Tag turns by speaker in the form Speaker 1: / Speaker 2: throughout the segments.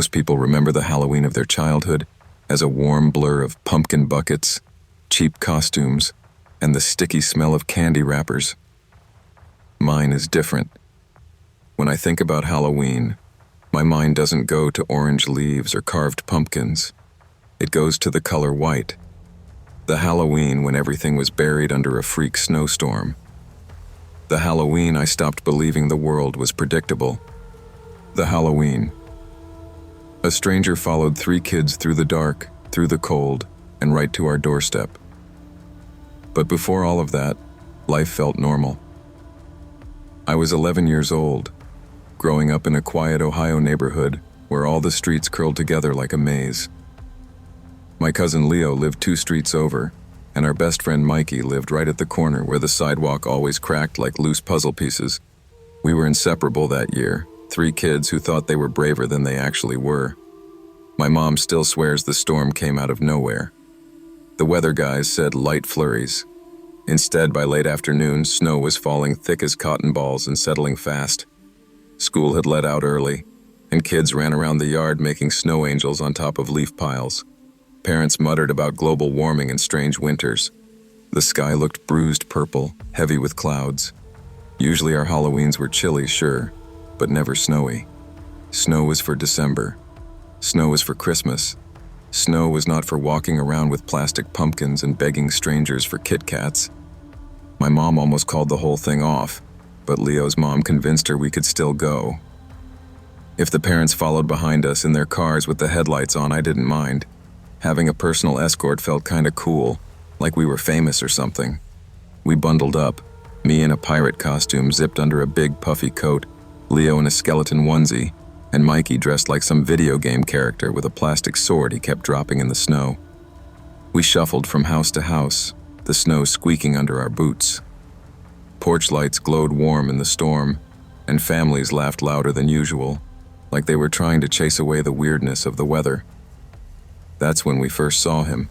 Speaker 1: Most people remember the Halloween of their childhood as a warm blur of pumpkin buckets, cheap costumes, and the sticky smell of candy wrappers. Mine is different. When I think about Halloween, my mind doesn't go to orange leaves or carved pumpkins. It goes to the color white. The Halloween when everything was buried under a freak snowstorm. The Halloween I stopped believing the world was predictable. The Halloween. A stranger followed 3 kids through the dark, through the cold, and right to our doorstep. But before all of that, life felt normal. I was 11 years old, growing up in a quiet Ohio neighborhood where all the streets curled together like a maze. My cousin Leo lived 2 streets over, and our best friend Mikey lived right at the corner where the sidewalk always cracked like loose puzzle pieces. We were inseparable that year, 3 kids who thought they were braver than they actually were. My mom still swears the storm came out of nowhere. The weather guys said light flurries. Instead, by late afternoon, snow was falling thick as cotton balls and settling fast. School had let out early, and kids ran around the yard making snow angels on top of leaf piles. Parents muttered about global warming and strange winters. The sky looked bruised purple, heavy with clouds. Usually our Halloweens were chilly, sure, but never snowy. Snow was for December. Snow was for Christmas. Snow was not for walking around with plastic pumpkins and begging strangers for Kit Kats. My mom almost called the whole thing off, but Leo's mom convinced her we could still go. If the parents followed behind us in their cars with the headlights on, I didn't mind. Having a personal escort felt kinda cool, like we were famous or something. We bundled up, me in a pirate costume zipped under a big puffy coat, Leo in a skeleton onesie, and Mikey dressed like some video game character with a plastic sword he kept dropping in the snow. We shuffled from house to house, the snow squeaking under our boots. Porch lights glowed warm in the storm, and families laughed louder than usual, like they were trying to chase away the weirdness of the weather. That's when we first saw him.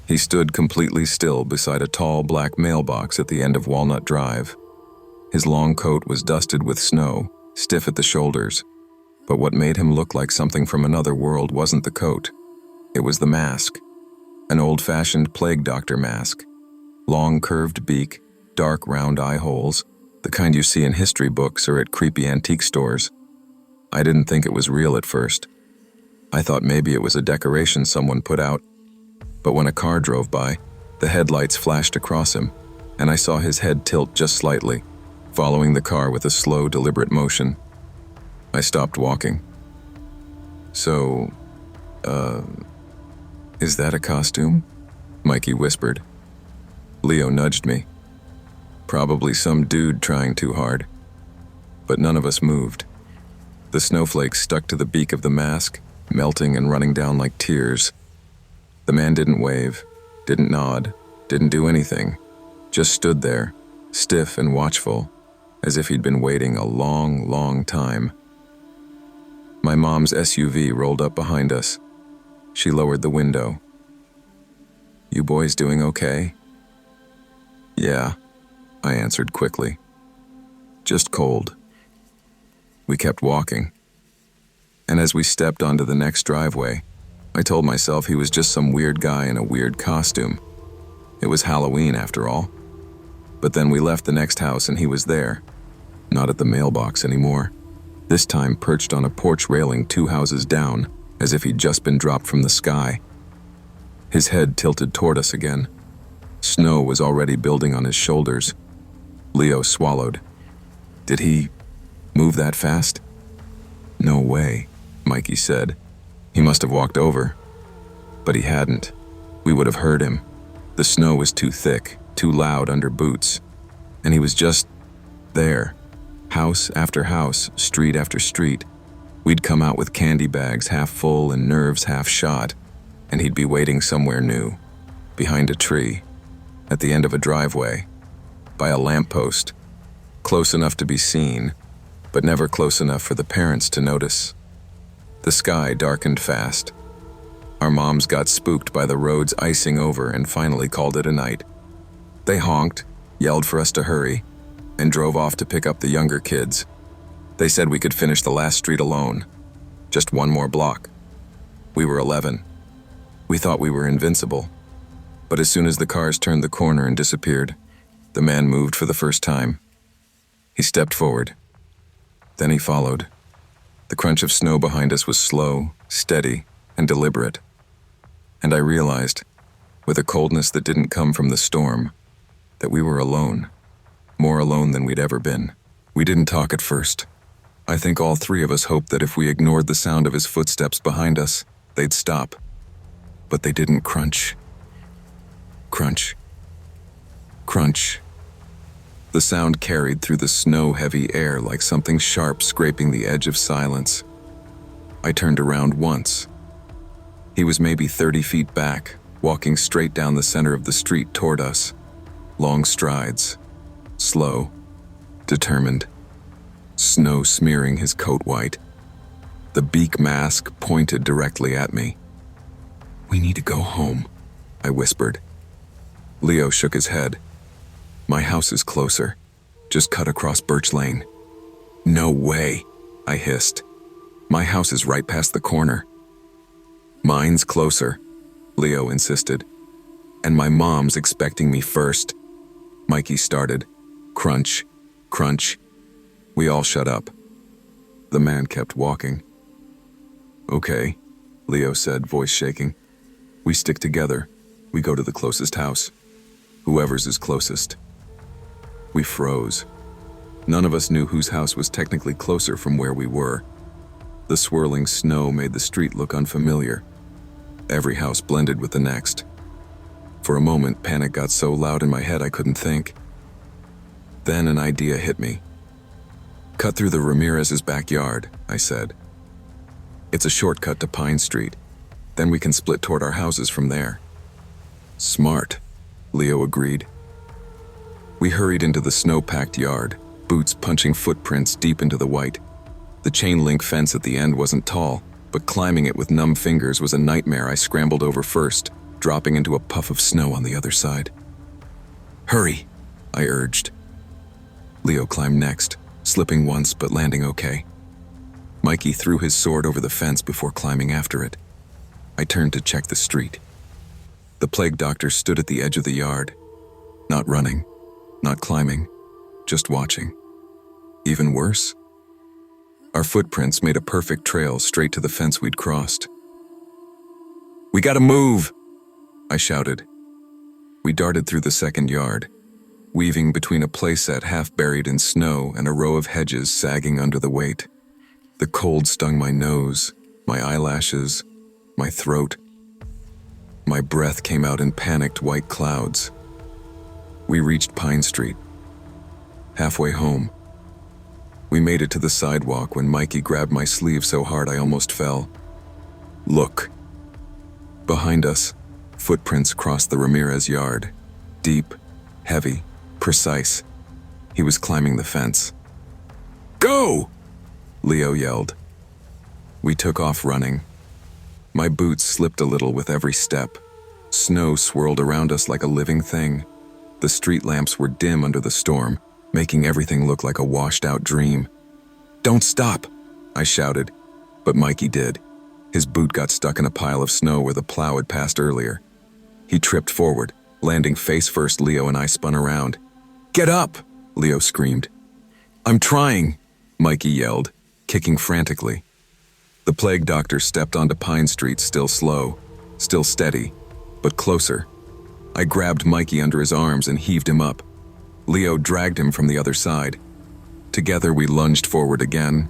Speaker 1: He stood completely still beside a tall black mailbox at the end of Walnut Drive. His long coat was dusted with snow, stiff at the shoulders, but what made him look like something from another world wasn't the coat. It was the mask. An old-fashioned plague doctor mask. Long curved beak, dark round eye holes, the kind you see in history books or at creepy antique stores. I didn't think it was real at first. I thought maybe it was a decoration someone put out. But when a car drove by, the headlights flashed across him, and I saw his head tilt just slightly, following the car with a slow, deliberate motion. I stopped walking. So, is that a costume? Mikey whispered. Leo nudged me. Probably some dude trying too hard. But none of us moved. The snowflakes stuck to the beak of the mask, melting and running down like tears. The man didn't wave, didn't nod, didn't do anything, just stood there, stiff and watchful, as if he'd been waiting a long, long time. My mom's SUV rolled up behind us. She lowered the window. "You boys doing okay?" "Yeah," I answered quickly. "Just cold." We kept walking. And as we stepped onto the next driveway, I told myself he was just some weird guy in a weird costume. It was Halloween after all. But then we left the next house and he was there. Not at the mailbox anymore. This time perched on a porch railing 2 houses down, as if he'd just been dropped from the sky. His head tilted toward us again. Snow was already building on his shoulders. Leo swallowed. Did he move that fast? "No way," Mikey said. "He must have walked over." But he hadn't. We would have heard him. The snow was too thick, too loud under boots. And he was just there. House after house, street after street. We'd come out with candy bags half full and nerves half shot, and he'd be waiting somewhere new. Behind a tree. At the end of a driveway. By a lamppost. Close enough to be seen, but never close enough for the parents to notice. The sky darkened fast. Our moms got spooked by the roads icing over and finally called it a night. They honked, yelled for us to hurry, and drove off to pick up the younger kids. They said we could finish the last street alone. Just one more block. We were 11. We thought we were invincible. But as soon as the cars turned the corner and disappeared, the man moved for the first time. He stepped forward. Then he followed. The crunch of snow behind us was slow, steady, and deliberate. And I realized, with a coldness that didn't come from the storm, that we were alone. More alone than we'd ever been. We didn't talk at first. I think all three of us hoped that if we ignored the sound of his footsteps behind us, they'd stop. But they didn't crunch. Crunch. Crunch. The sound carried through the snow-heavy air like something sharp scraping the edge of silence. I turned around once. He was maybe 30 feet back, walking straight down the center of the street toward us. Long strides. Slow. Determined. Snow smearing his coat white. The beak mask pointed directly at me. "We need to go home," I whispered. Leo shook his head. "My house is closer. Just cut across Birch Lane." "No way," I hissed. "My house is right past the corner." "Mine's closer," Leo insisted. "And my mom's expecting me first." Mikey started. Crunch, crunch. We all shut up. The man kept walking. "Okay," Leo said, voice shaking. "We stick together. We go to the closest house. Whoever's is closest." We froze. None of us knew whose house was technically closer from where we were. The swirling snow made the street look unfamiliar. Every house blended with the next. For a moment, panic got so loud in my head I couldn't think. Then an idea hit me. "Cut through the Ramirez's backyard," I said. "It's a shortcut to Pine Street. Then we can split toward our houses from there." "Smart," Leo agreed. We hurried into the snow-packed yard, boots punching footprints deep into the white. The chain-link fence at the end wasn't tall, but climbing it with numb fingers was a nightmare. I scrambled over first, dropping into a puff of snow on the other side. "Hurry," I urged. Leo climbed next, slipping once but landing okay. Mikey threw his sword over the fence before climbing after it. I turned to check the street. The plague doctor stood at the edge of the yard, not running, not climbing, just watching. Even worse, our footprints made a perfect trail straight to the fence we'd crossed. "We gotta move!" I shouted. We darted through the second yard, weaving between a playset half buried in snow and a row of hedges sagging under the weight. The cold stung my nose, my eyelashes, my throat. My breath came out in panicked white clouds. We reached Pine Street. Halfway home, we made it to the sidewalk when Mikey grabbed my sleeve so hard I almost fell. "Look." Behind us, footprints crossed the Ramirez yard. Deep, heavy, precise. He was climbing the fence. "Go!" Leo yelled. We took off running. My boots slipped a little with every step. Snow swirled around us like a living thing. The street lamps were dim under the storm, making everything look like a washed-out dream. "Don't stop!" I shouted, but Mikey did. His boot got stuck in a pile of snow where the plow had passed earlier. He tripped forward, landing face first. Leo and I spun around. "Get up!" Leo screamed. "I'm trying!" Mikey yelled, kicking frantically. The plague doctor stepped onto Pine Street, still slow, still steady, but closer. I grabbed Mikey under his arms and heaved him up. Leo dragged him from the other side. Together we lunged forward again.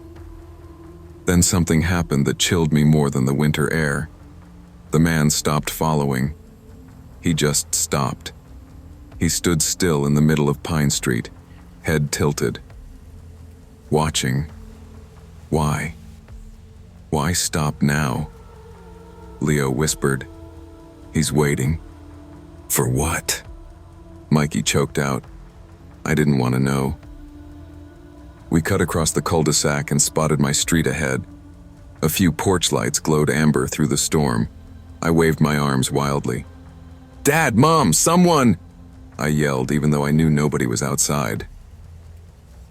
Speaker 1: Then something happened that chilled me more than the winter air. The man stopped following. He just stopped. He stood still in the middle of Pine Street, head tilted. Watching. Why? Why stop now? Leo whispered. "He's waiting." "For what?" Mikey choked out. I didn't want to know. We cut across the cul-de-sac and spotted my street ahead. A few porch lights glowed amber through the storm. I waved my arms wildly. "Dad, Mom, someone!" I yelled, even though I knew nobody was outside.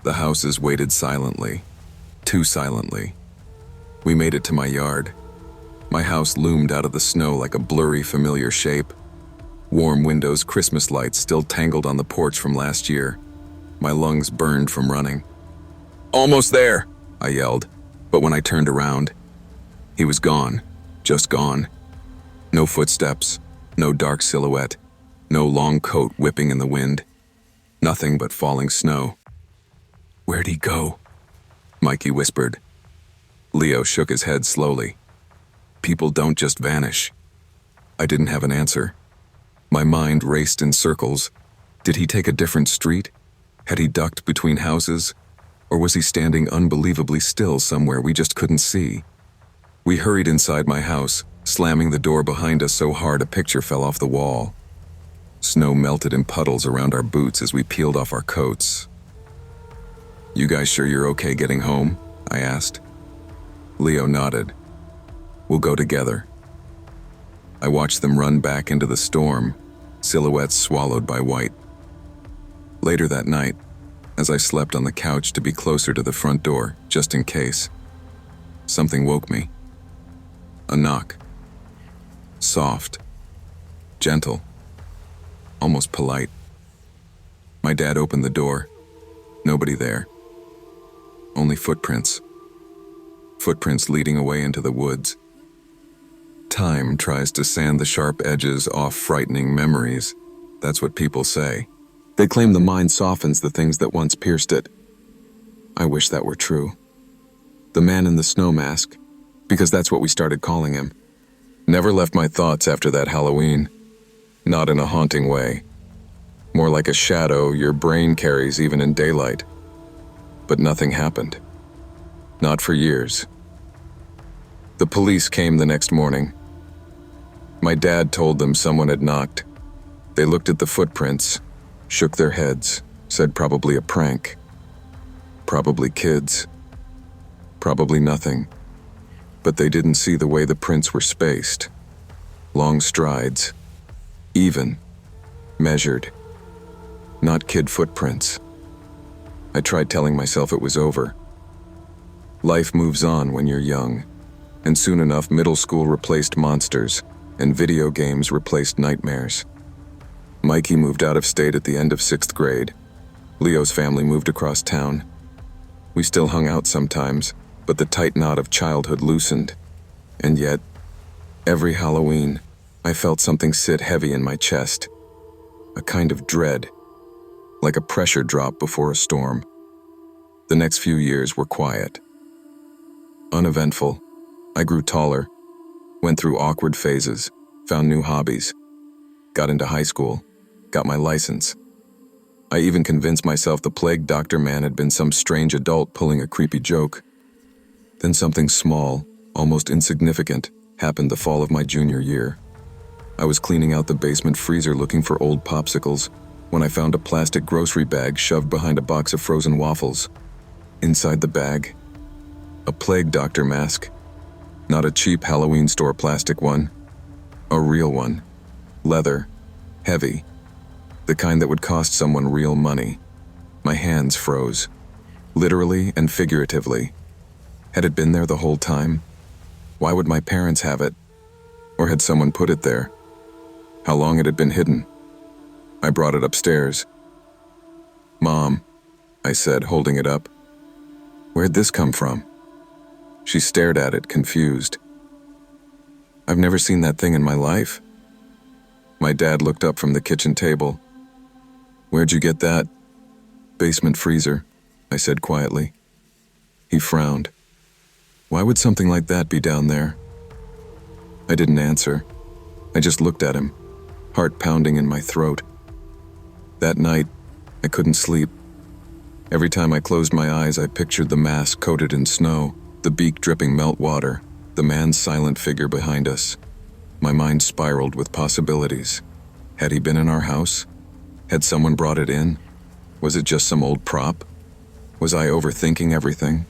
Speaker 1: The houses waited silently, too silently. We made it to my yard. My house loomed out of the snow like a blurry, familiar shape. Warm windows, Christmas lights still tangled on the porch from last year. My lungs burned from running. "Almost there!" I yelled, but when I turned around, he was gone, just gone. No footsteps, no dark silhouette, no long coat whipping in the wind. Nothing but falling snow. "Where'd he go?" Mikey whispered. Leo shook his head slowly. "People don't just vanish." I didn't have an answer. My mind raced in circles. Did he take a different street? Had he ducked between houses? Or was he standing unbelievably still somewhere we just couldn't see? We hurried inside my house, slamming the door behind us so hard a picture fell off the wall. Snow melted in puddles around our boots as we peeled off our coats. "You guys sure you're okay getting home?" I asked. Leo nodded. "We'll go together." I watched them run back into the storm, silhouettes swallowed by white. Later that night, as I slept on the couch to be closer to the front door, just in case, something woke me. A knock. Soft. Gentle. Almost polite. My dad opened the door. Nobody there. Only footprints. Footprints leading away into the woods. Time tries to sand the sharp edges off frightening memories. That's what people say. They claim the mind softens the things that once pierced it. I wish that were true. The man in the snow mask, because that's what we started calling him, never left my thoughts after that Halloween. Not in a haunting way. More like a shadow your brain carries even in daylight. But nothing happened. Not for years. The police came the next morning. My dad told them someone had knocked. They looked at the footprints, shook their heads, said probably a prank. Probably kids. Probably nothing. But they didn't see the way the prints were spaced. Long strides. Even. Measured. Not kid footprints. I tried telling myself it was over. Life moves on when you're young, and soon enough middle school replaced monsters, and video games replaced nightmares. Mikey moved out of state at the end of 6th grade. Leo's family moved across town. We still hung out sometimes, but the tight knot of childhood loosened. And yet, every Halloween, I felt something sit heavy in my chest. A kind of dread, like a pressure drop before a storm. The next few years were quiet. Uneventful. I grew taller, went through awkward phases, found new hobbies, got into high school, got my license. I even convinced myself the plague doctor man had been some strange adult pulling a creepy joke. Then something small, almost insignificant, happened the fall of my junior year. I was cleaning out the basement freezer looking for old popsicles when I found a plastic grocery bag shoved behind a box of frozen waffles. Inside the bag, a plague doctor mask. Not a cheap Halloween store plastic one. A real one. Leather. Heavy. The kind that would cost someone real money. My hands froze. Literally and figuratively. Had it been there the whole time? Why would my parents have it? Or had someone put it there? How long had it been hidden? I brought it upstairs. "Mom," I said, holding it up. "Where'd this come from?" She stared at it, confused. "I've never seen that thing in my life." My dad looked up from the kitchen table. "Where'd you get that?" "Basement freezer," I said quietly. He frowned. "Why would something like that be down there?" I didn't answer. I just looked at him, heart pounding in my throat. That night, I couldn't sleep. Every time I closed my eyes, I pictured the mask coated in snow, the beak dripping meltwater, the man's silent figure behind us. My mind spiraled with possibilities. Had he been in our house? Had someone brought it in? Was it just some old prop? Was I overthinking everything?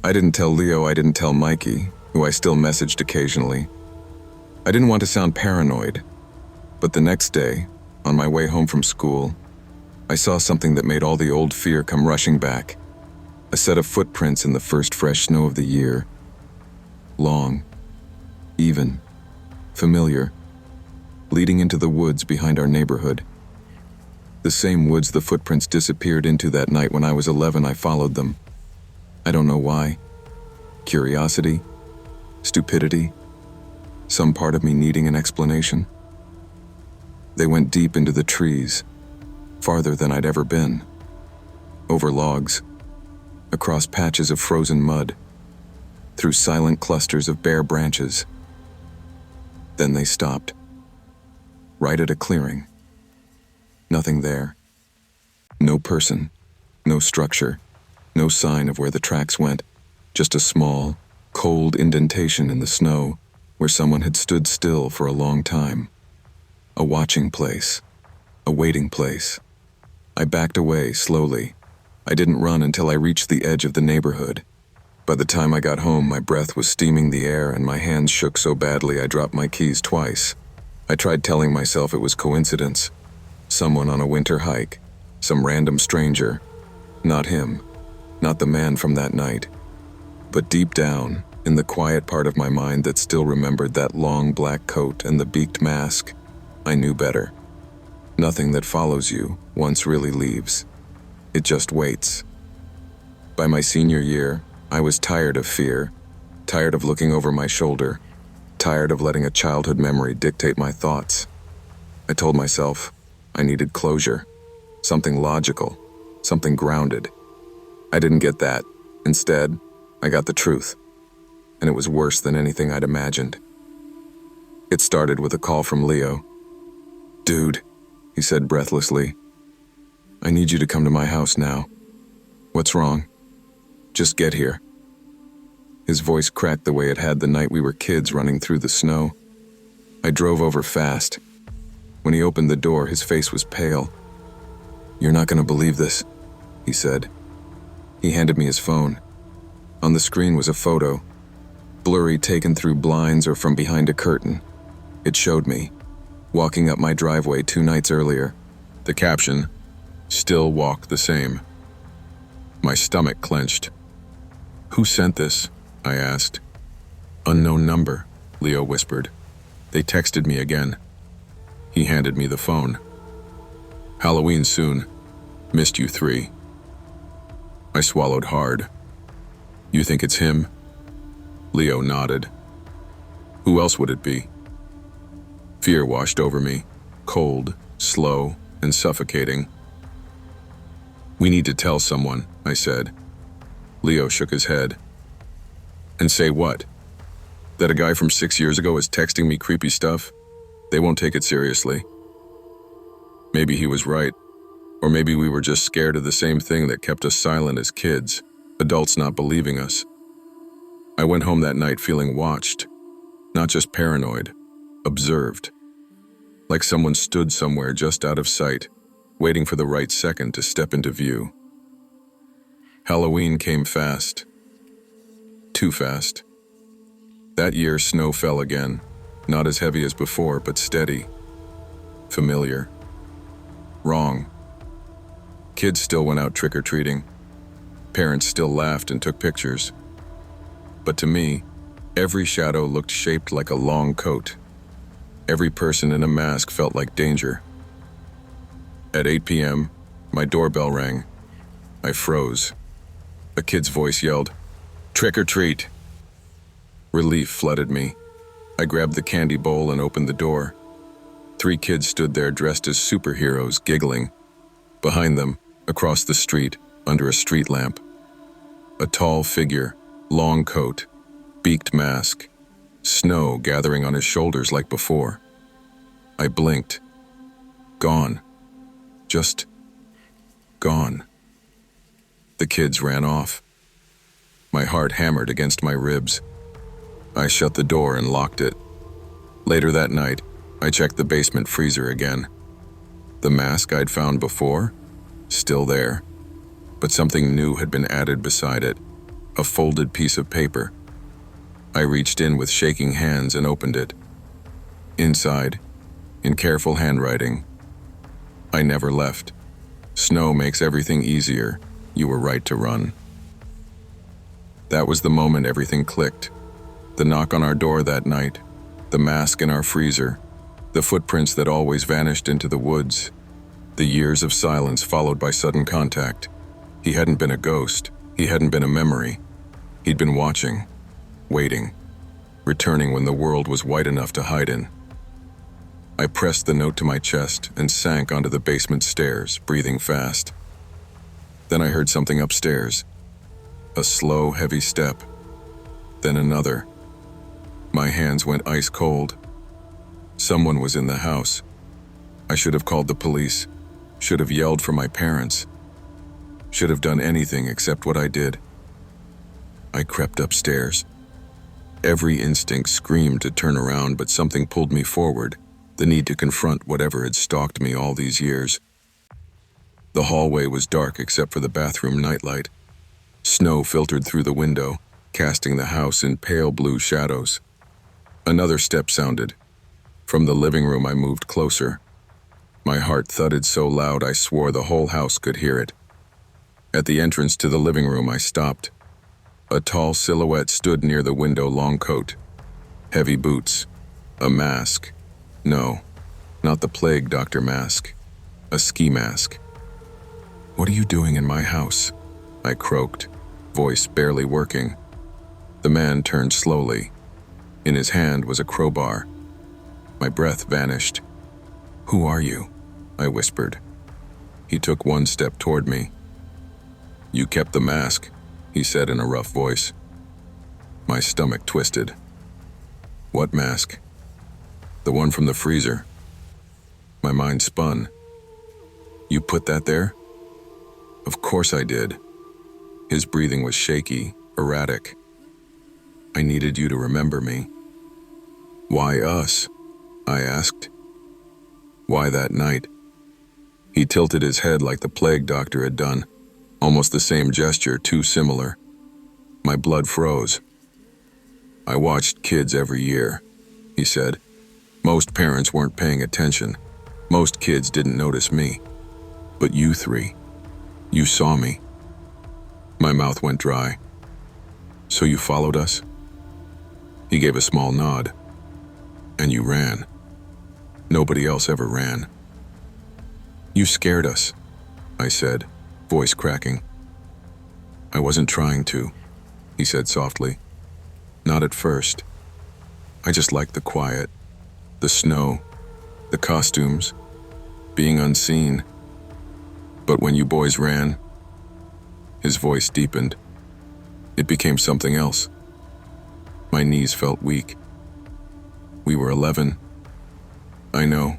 Speaker 1: I didn't tell Leo, I didn't tell Mikey, who I still messaged occasionally. I didn't want to sound paranoid, but the next day, on my way home from school, I saw something that made all the old fear come rushing back. A set of footprints in the first fresh snow of the year. long, even, familiar, leading into the woods behind our neighborhood. The same woods the footprints disappeared into that night when I was 11. I followed them. I don't know why. Curiosity, stupidity, some part of me needing an explanation. They went deep into the trees, farther than I'd ever been. Over logs, across patches of frozen mud, through silent clusters of bare branches. Then they stopped, right at a clearing. Nothing there. No person, no structure, no sign of where the tracks went, just a small, cold indentation in the snow where someone had stood still for a long time. A watching place, a waiting place. I backed away slowly. I didn't run until I reached the edge of the neighborhood. By the time I got home, my breath was steaming the air and my hands shook so badly I dropped my keys twice. I tried telling myself it was coincidence. Someone on a winter hike, some random stranger. Not him, not the man from that night. But deep down, in the quiet part of my mind that still remembered that long black coat and the beaked mask, I knew better. Nothing that follows you once really leaves. It just waits. By my senior year, I was tired of fear, tired of looking over my shoulder, tired of letting a childhood memory dictate my thoughts. I told myself I needed closure, something logical, something grounded. I didn't get that. Instead, I got the truth, and it was worse than anything I'd imagined. It started with a call from Leo. "Dude," he said breathlessly, "I need you to come to my house now." "What's wrong?" "Just get here." His voice cracked the way it had the night we were kids running through the snow. I drove over fast. When he opened the door, his face was pale. "You're not going to believe this," he said. He handed me his phone. On the screen was a photo, blurry, taken through blinds or from behind a curtain. It showed me, walking up my driveway 2 nights earlier. The caption, "Still walk the same." My stomach clenched. "Who sent this?" I asked. "Unknown number," Leo whispered. "They texted me again." He handed me the phone. "Halloween soon. Missed you 3. I swallowed hard. "You think it's him?" Leo nodded. "Who else would it be?" Fear washed over me, cold, slow, and suffocating. "We need to tell someone," I said. Leo shook his head. "And say what? That a guy from 6 years ago is texting me creepy stuff? They won't take it seriously." Maybe he was right. Or maybe we were just scared of the same thing that kept us silent as kids, adults not believing us. I went home that night feeling watched, not just paranoid, observed. Like someone stood somewhere just out of sight, waiting for the right second to step into view. Halloween came fast. Too fast. That year, snow fell again, not as heavy as before, but steady. Familiar. Wrong. Kids still went out trick-or-treating. Parents still laughed and took pictures. But to me, every shadow looked shaped like a long coat. Every person in a mask felt like danger. At 8 p.m., my doorbell rang. I froze. A kid's voice yelled, "Trick or treat!" Relief flooded me. I grabbed the candy bowl and opened the door. 3 kids stood there dressed as superheroes, giggling. Behind them, across the street, under a street lamp, a tall figure, long coat, beaked mask, snow gathering on his shoulders like before. I blinked. Gone. Just gone. The kids ran off. My heart hammered against my ribs. I shut the door and locked it. Later that night, I checked the basement freezer again. The mask I'd found before, still there, but something new had been added beside it, a folded piece of paper. I reached in with shaking hands and opened it. Inside, in careful handwriting, "I never left. Snow makes everything easier. You were right to run." That was the moment everything clicked. The knock on our door that night, the mask in our freezer, the footprints that always vanished into the woods, the years of silence followed by sudden contact. He hadn't been a ghost. He hadn't been a memory. He'd been watching, waiting, returning when the world was white enough to hide in. I pressed the note to my chest and sank onto the basement stairs, breathing fast. Then I heard something upstairs. A slow, heavy step. Then another. My hands went ice cold. Someone was in the house. I should have called the police, should have yelled for my parents, should have done anything except what I did. I crept upstairs. Every instinct screamed to turn around, but something pulled me forward, the need to confront whatever had stalked me all these years. The hallway was dark except for the bathroom nightlight. Snow filtered through the window, casting the house in pale blue shadows. Another step sounded. From the living room I moved closer. My heart thudded so loud I swore the whole house could hear it. At the entrance to the living room I stopped. A tall silhouette stood near the window, long coat, heavy boots, a mask. No, not the plague doctor mask, a ski mask. "What are you doing in my house?" I croaked, voice barely working. The man turned slowly. In his hand was a crowbar. My breath vanished. "Who are you?" I whispered. He took one step toward me. "You kept the mask," he said in a rough voice. My stomach twisted. "What mask?" "The one from the freezer." My mind spun. "You put that there?" "Of course I did." His breathing was shaky, erratic. "I needed you to remember me." "Why us?" I asked. "Why that night?" He tilted his head like the plague doctor had done, almost the same gesture, too similar. My blood froze. "I watched kids every year," he said. "Most parents weren't paying attention. Most kids didn't notice me. But you three, you saw me." My mouth went dry. "So you followed us?" He gave a small nod. "And you ran. Nobody else ever ran." "You scared us," I said, voice cracking. "I wasn't trying to," he said softly. "Not at first. I just liked the quiet, the snow, the costumes, being unseen. But when you boys ran," his voice deepened. "It became something else." My knees felt weak. "We were 11. "I know,"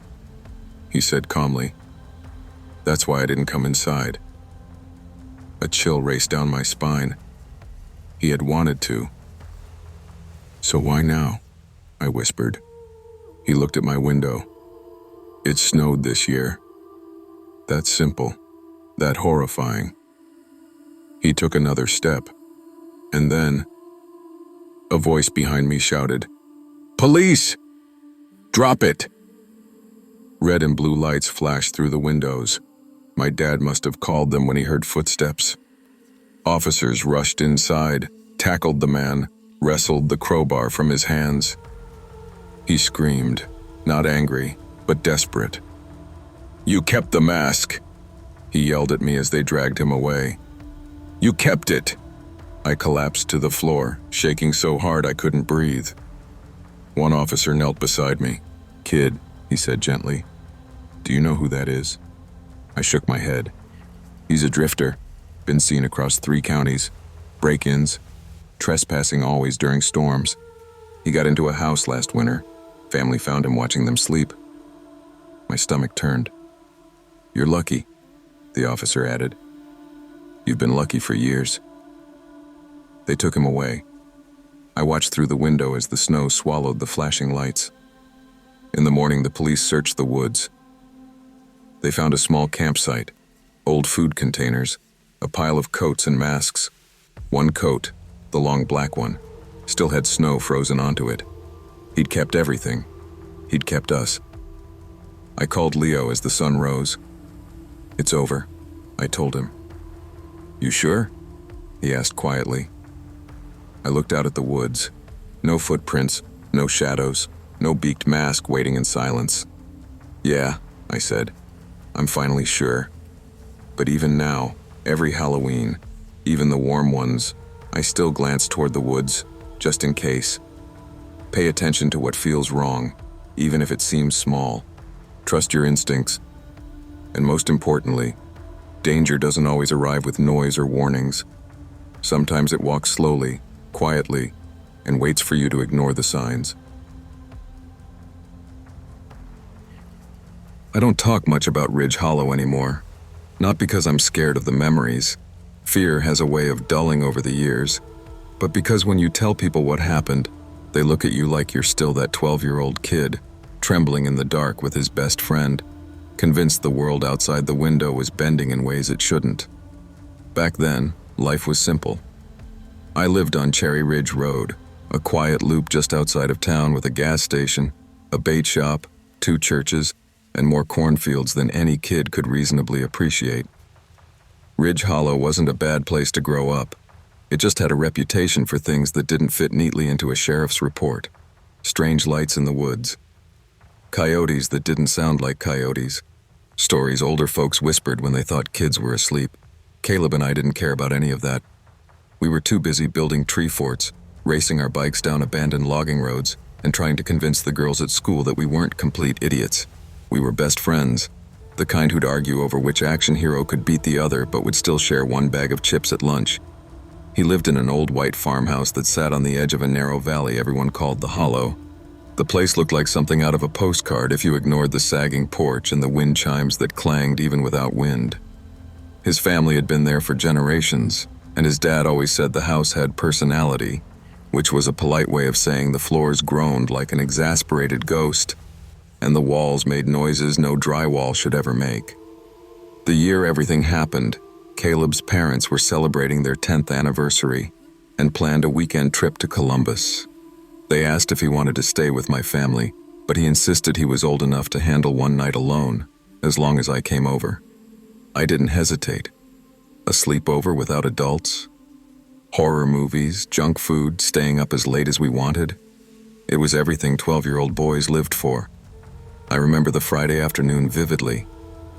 Speaker 1: he said calmly. "That's why I didn't come inside." A chill raced down my spine. He had wanted to. "So why now?" I whispered. He looked at my window. It snowed this year. That simple, that horrifying. He took another step, and then a voice behind me shouted, "Police! Drop it!" Red and blue lights flashed through the windows. My dad must have called them when he heard footsteps. Officers rushed inside, tackled the man, wrestled the crowbar from his hands. He screamed, not angry, but desperate. "You kept the mask!" He yelled at me as they dragged him away. "You kept it!" I collapsed to the floor, shaking so hard I couldn't breathe. One officer knelt beside me. "Kid," he said gently, "do you know who that is?" I shook my head. "He's a drifter, been seen across 3 counties, break-ins, trespassing always during storms. He got into a house last winter. Family found him watching them sleep." My stomach turned. "You're lucky," the officer added. "You've been lucky for years." They took him away. I watched through the window as the snow swallowed the flashing lights. In the morning, the police searched the woods. They found a small campsite, old food containers, a pile of coats and masks. One coat, the long black one, still had snow frozen onto it. He'd kept everything. He'd kept us. I called Leo as the sun rose. "It's over," I told him. "You sure?" he asked quietly. I looked out at the woods. No footprints, no shadows, no beaked mask waiting in silence. "Yeah," I said. "I'm finally sure." But even now, every Halloween, even the warm ones, I still glance toward the woods, just in case. Pay attention to what feels wrong, even if it seems small. Trust your instincts. And most importantly, danger doesn't always arrive with noise or warnings. Sometimes it walks slowly, quietly, and waits for you to ignore the signs. I don't talk much about Ridge Hollow anymore. Not because I'm scared of the memories. Fear has a way of dulling over the years. But because when you tell people what happened, they look at you like you're still that 12-year-old kid, trembling in the dark with his best friend, convinced the world outside the window was bending in ways it shouldn't. Back then, life was simple. I lived on Cherry Ridge Road, a quiet loop just outside of town with a gas station, a bait shop, 2 churches, and more cornfields than any kid could reasonably appreciate. Ridge Hollow wasn't a bad place to grow up. It just had a reputation for things that didn't fit neatly into a sheriff's report. Strange lights in the woods. Coyotes that didn't sound like coyotes. Stories older folks whispered when they thought kids were asleep. Caleb and I didn't care about any of that. We were too busy building tree forts, racing our bikes down abandoned logging roads, and trying to convince the girls at school that we weren't complete idiots. We were best friends, the kind who'd argue over which action hero could beat the other but would still share one bag of chips at lunch. He lived in an old white farmhouse that sat on the edge of a narrow valley everyone called the Hollow. The place looked like something out of a postcard if you ignored the sagging porch and the wind chimes that clanged even without wind. His family had been there for generations, and his dad always said the house had personality, which was a polite way of saying the floors groaned like an exasperated ghost, and the walls made noises no drywall should ever make. The year everything happened, Caleb's parents were celebrating their 10th anniversary and planned a weekend trip to Columbus. They asked if he wanted to stay with my family, but he insisted he was old enough to handle one night alone, as long as I came over. I didn't hesitate. A sleepover without adults? Horror movies, junk food, staying up as late as we wanted? It was everything 12-year-old boys lived for. I remember the Friday afternoon vividly.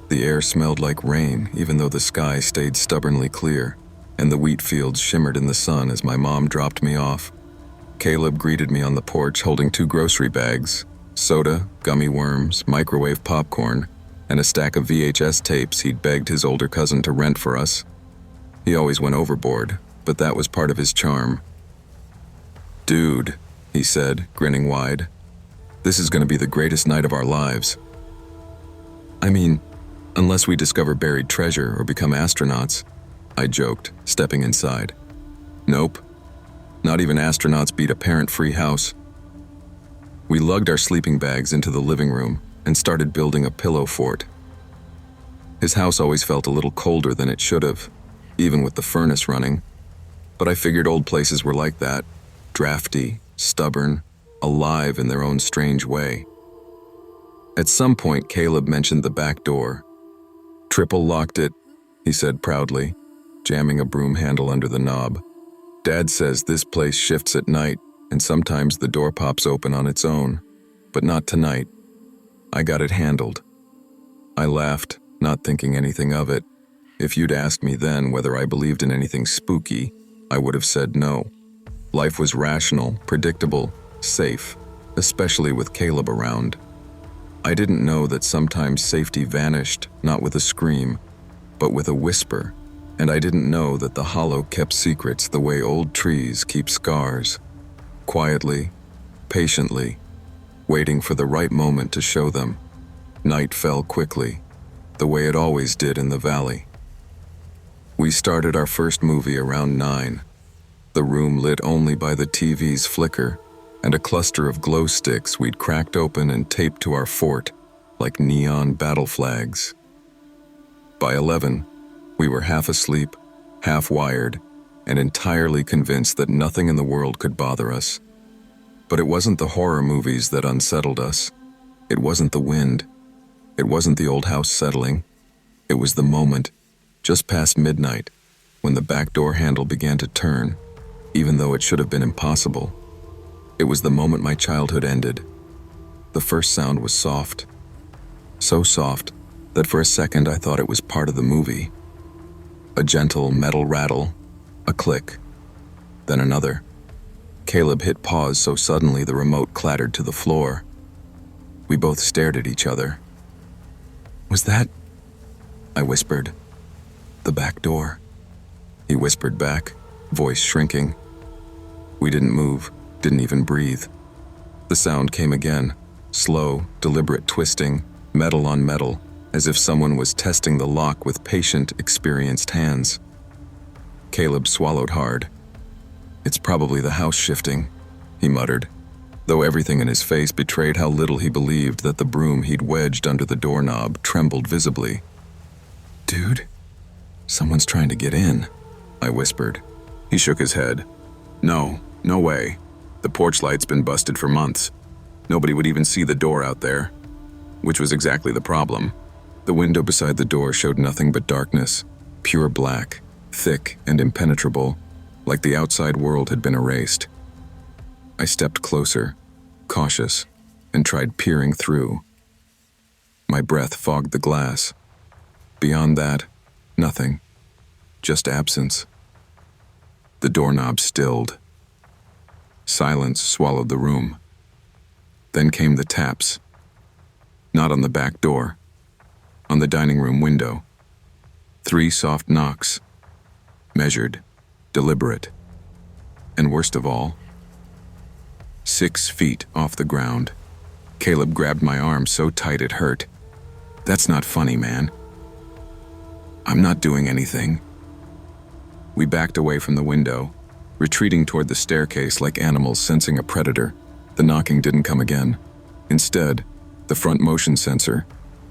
Speaker 1: The air smelled like rain, even though the sky stayed stubbornly clear, and the wheat fields shimmered in the sun as my mom dropped me off. Caleb greeted me on the porch holding 2 grocery bags, soda, gummy worms, microwave popcorn, and a stack of VHS tapes he'd begged his older cousin to rent for us. He always went overboard, but that was part of his charm. "Dude," he said, grinning wide, "this is going to be the greatest night of our lives. I mean, unless we discover buried treasure or become astronauts," I joked, stepping inside. "Nope. Not even astronauts beat a parent-free house." We lugged our sleeping bags into the living room and started building a pillow fort. His house always felt a little colder than it should have, even with the furnace running. But I figured old places were like that, drafty, stubborn, alive in their own strange way. At some point, Caleb mentioned the back door. "Triple locked it," he said proudly, jamming a broom handle under the knob. "Dad says this place shifts at night, and sometimes the door pops open on its own, but not tonight. I got it handled." I laughed, not thinking anything of it. If you'd asked me then whether I believed in anything spooky, I would have said no. Life was rational, predictable, safe, especially with Caleb around. I didn't know that sometimes safety vanished, not with a scream, but with a whisper, and I didn't know that the Hollow kept secrets the way old trees keep scars. Quietly, patiently, waiting for the right moment to show them. Night fell quickly, the way it always did in the valley. We started our first movie around 9, the room lit only by the TV's flicker and a cluster of glow sticks we'd cracked open and taped to our fort like neon battle flags. By 11, we were half asleep, half wired, and entirely convinced that nothing in the world could bother us. But it wasn't the horror movies that unsettled us. It wasn't the wind. It wasn't the old house settling. It was the moment, just past midnight, when the back door handle began to turn, even though it should have been impossible. It was the moment my childhood ended. The first sound was soft. So soft that for a second I thought it was part of the movie. A gentle metal rattle, a click, then another. Caleb hit pause so suddenly the remote clattered to the floor. We both stared at each other. "Was that?" I whispered. "The back door." He whispered back, voice shrinking. We didn't move, didn't even breathe. The sound came again, slow, deliberate twisting, metal on metal, as if someone was testing the lock with patient, experienced hands. Caleb swallowed hard. "It's probably the house shifting," he muttered, though everything in his face betrayed how little he believed that the broom he'd wedged under the doorknob trembled visibly. "Dude, someone's trying to get in," I whispered. He shook his head. No way. The porch light's been busted for months. Nobody would even see the door out there." Which was exactly the problem. The window beside the door showed nothing but darkness, pure black, thick and impenetrable, like the outside world had been erased. I stepped closer, cautious, and tried peering through. My breath fogged the glass. Beyond that, nothing. Just absence. The doorknob stilled. Silence swallowed the room. Then came the taps. Not on the back door. On the dining room window. 3 soft knocks. Measured. Deliberate. And worst of all, 6 feet off the ground. Caleb grabbed my arm so tight it hurt. "That's not funny, man." "I'm not doing anything." We backed away from the window, retreating toward the staircase like animals sensing a predator. The knocking didn't come again. Instead, the front motion sensor,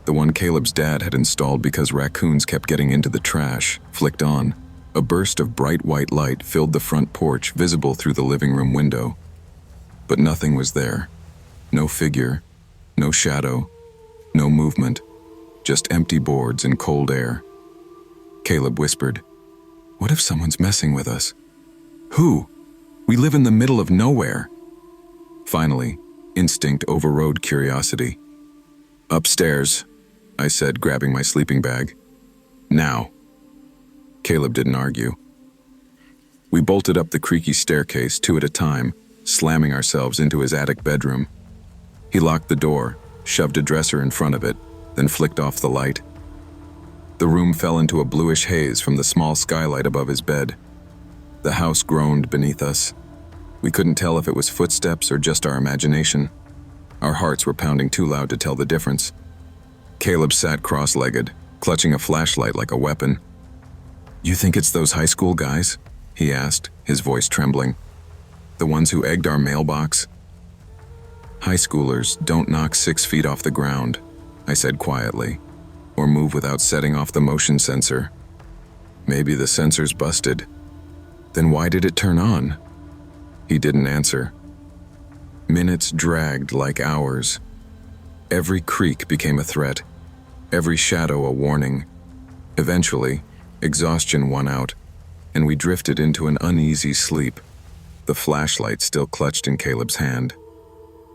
Speaker 1: the one Caleb's dad had installed because raccoons kept getting into the trash, flicked on. A burst of bright white light filled the front porch, visible through the living room window. But nothing was there. No figure, no shadow, no movement, just empty boards and cold air. Caleb whispered, "What if someone's messing with us?" "Who? We live in the middle of nowhere." Finally, instinct overrode curiosity. "Upstairs," I said, grabbing my sleeping bag. "Now." Caleb didn't argue. We bolted up the creaky staircase 2 at a time, slamming ourselves into his attic bedroom. He locked the door, shoved a dresser in front of it, then flicked off the light. The room fell into a bluish haze from the small skylight above his bed. The house groaned beneath us. We couldn't tell if it was footsteps or just our imagination. Our hearts were pounding too loud to tell the difference. Caleb sat cross-legged, clutching a flashlight like a weapon. "You think it's those high school guys?" he asked, his voice trembling. "The ones who egged our mailbox?" "High schoolers don't knock 6 feet off the ground," I said quietly, "or move without setting off the motion sensor. Maybe the sensor's busted. Then why did it turn on?" He didn't answer. Minutes dragged like hours. Every creak became a threat, every shadow a warning. Eventually, exhaustion won out, and we drifted into an uneasy sleep, the flashlight still clutched in Caleb's hand.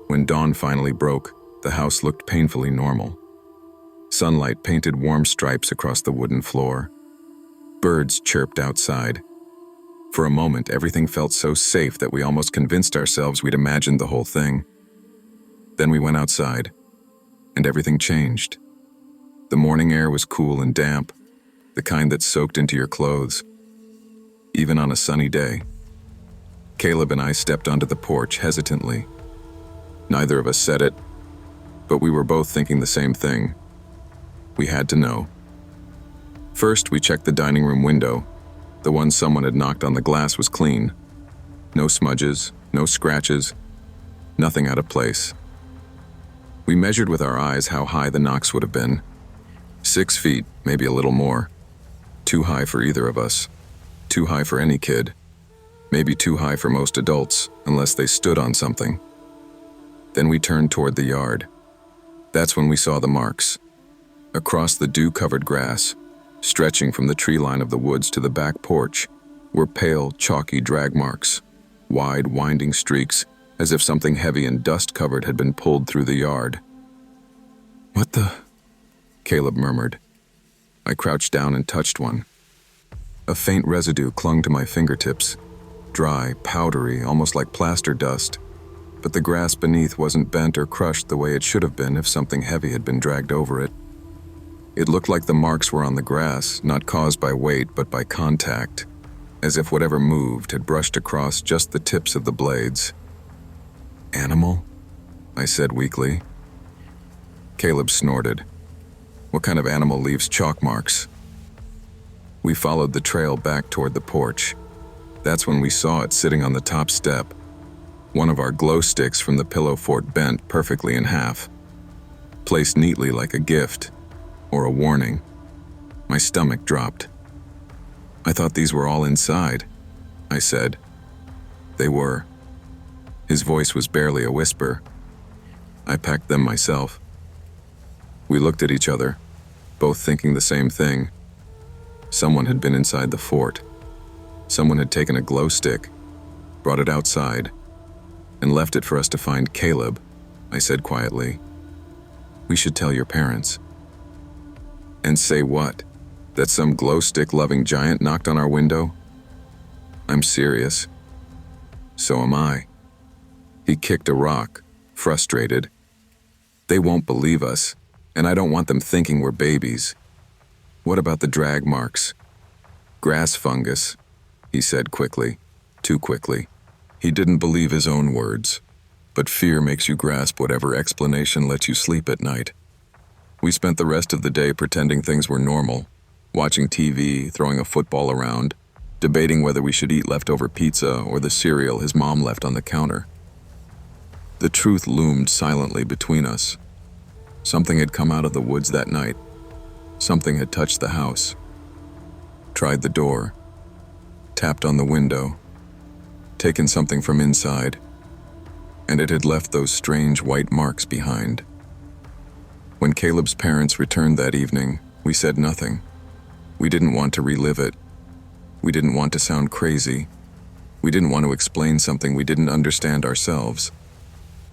Speaker 1: When dawn finally broke, the house looked painfully normal. Sunlight painted warm stripes across the wooden floor. Birds chirped outside. For a moment, everything felt so safe that we almost convinced ourselves we'd imagined the whole thing. Then we went outside, and everything changed. The morning air was cool and damp, the kind that soaked into your clothes. Even on a sunny day. Caleb and I stepped onto the porch hesitantly. Neither of us said it, but we were both thinking the same thing. We had to know. First, we checked the dining room window. The one someone had knocked on the glass was clean. No smudges, no scratches, nothing out of place. We measured with our eyes how high the knocks would have been. 6 feet, maybe a little more. Too high for either of us. Too high for any kid. Maybe too high for most adults, unless they stood on something. Then we turned toward the yard. That's when we saw the marks. Across the dew-covered grass, stretching from the tree line of the woods to the back porch, were pale, chalky drag marks, wide, winding streaks as if something heavy and dust-covered had been pulled through the yard. "What the?" Caleb murmured. I crouched down and touched one. A faint residue clung to my fingertips, dry, powdery, almost like plaster dust, but the grass beneath wasn't bent or crushed the way it should have been if something heavy had been dragged over it. It looked like the marks were on the grass, not caused by weight but by contact, as if whatever moved had brushed across just the tips of the blades. "Animal?" I said weakly. Caleb snorted. "What kind of animal leaves chalk marks?" We followed the trail back toward the porch. That's when we saw it sitting on the top step. One of our glow sticks from the pillow fort bent perfectly in half, placed neatly like a gift or a warning. My stomach dropped. "I thought these were all inside," I said. "They were." His voice was barely a whisper. "I packed them myself." We looked at each other, both thinking the same thing. Someone had been inside the fort. Someone had taken a glow stick, brought it outside, and left it for us to find Caleb, I said quietly. "We should tell your parents." "And say what? That some glow stick-loving giant knocked on our window?" "I'm serious." "So am I." He kicked a rock, frustrated. "They won't believe us, and I don't want them thinking we're babies." "What about the drag marks?" "Grass fungus," he said quickly, too quickly. He didn't believe his own words, but fear makes you grasp whatever explanation lets you sleep at night. We spent the rest of the day pretending things were normal, watching TV, throwing a football around, debating whether we should eat leftover pizza or the cereal his mom left on the counter. The truth loomed silently between us. Something had come out of the woods that night. Something had touched the house. Tried the door. Tapped on the window. Taken something from inside. And it had left those strange white marks behind. When Caleb's parents returned that evening, we said nothing. We didn't want to relive it. We didn't want to sound crazy. We didn't want to explain something we didn't understand ourselves.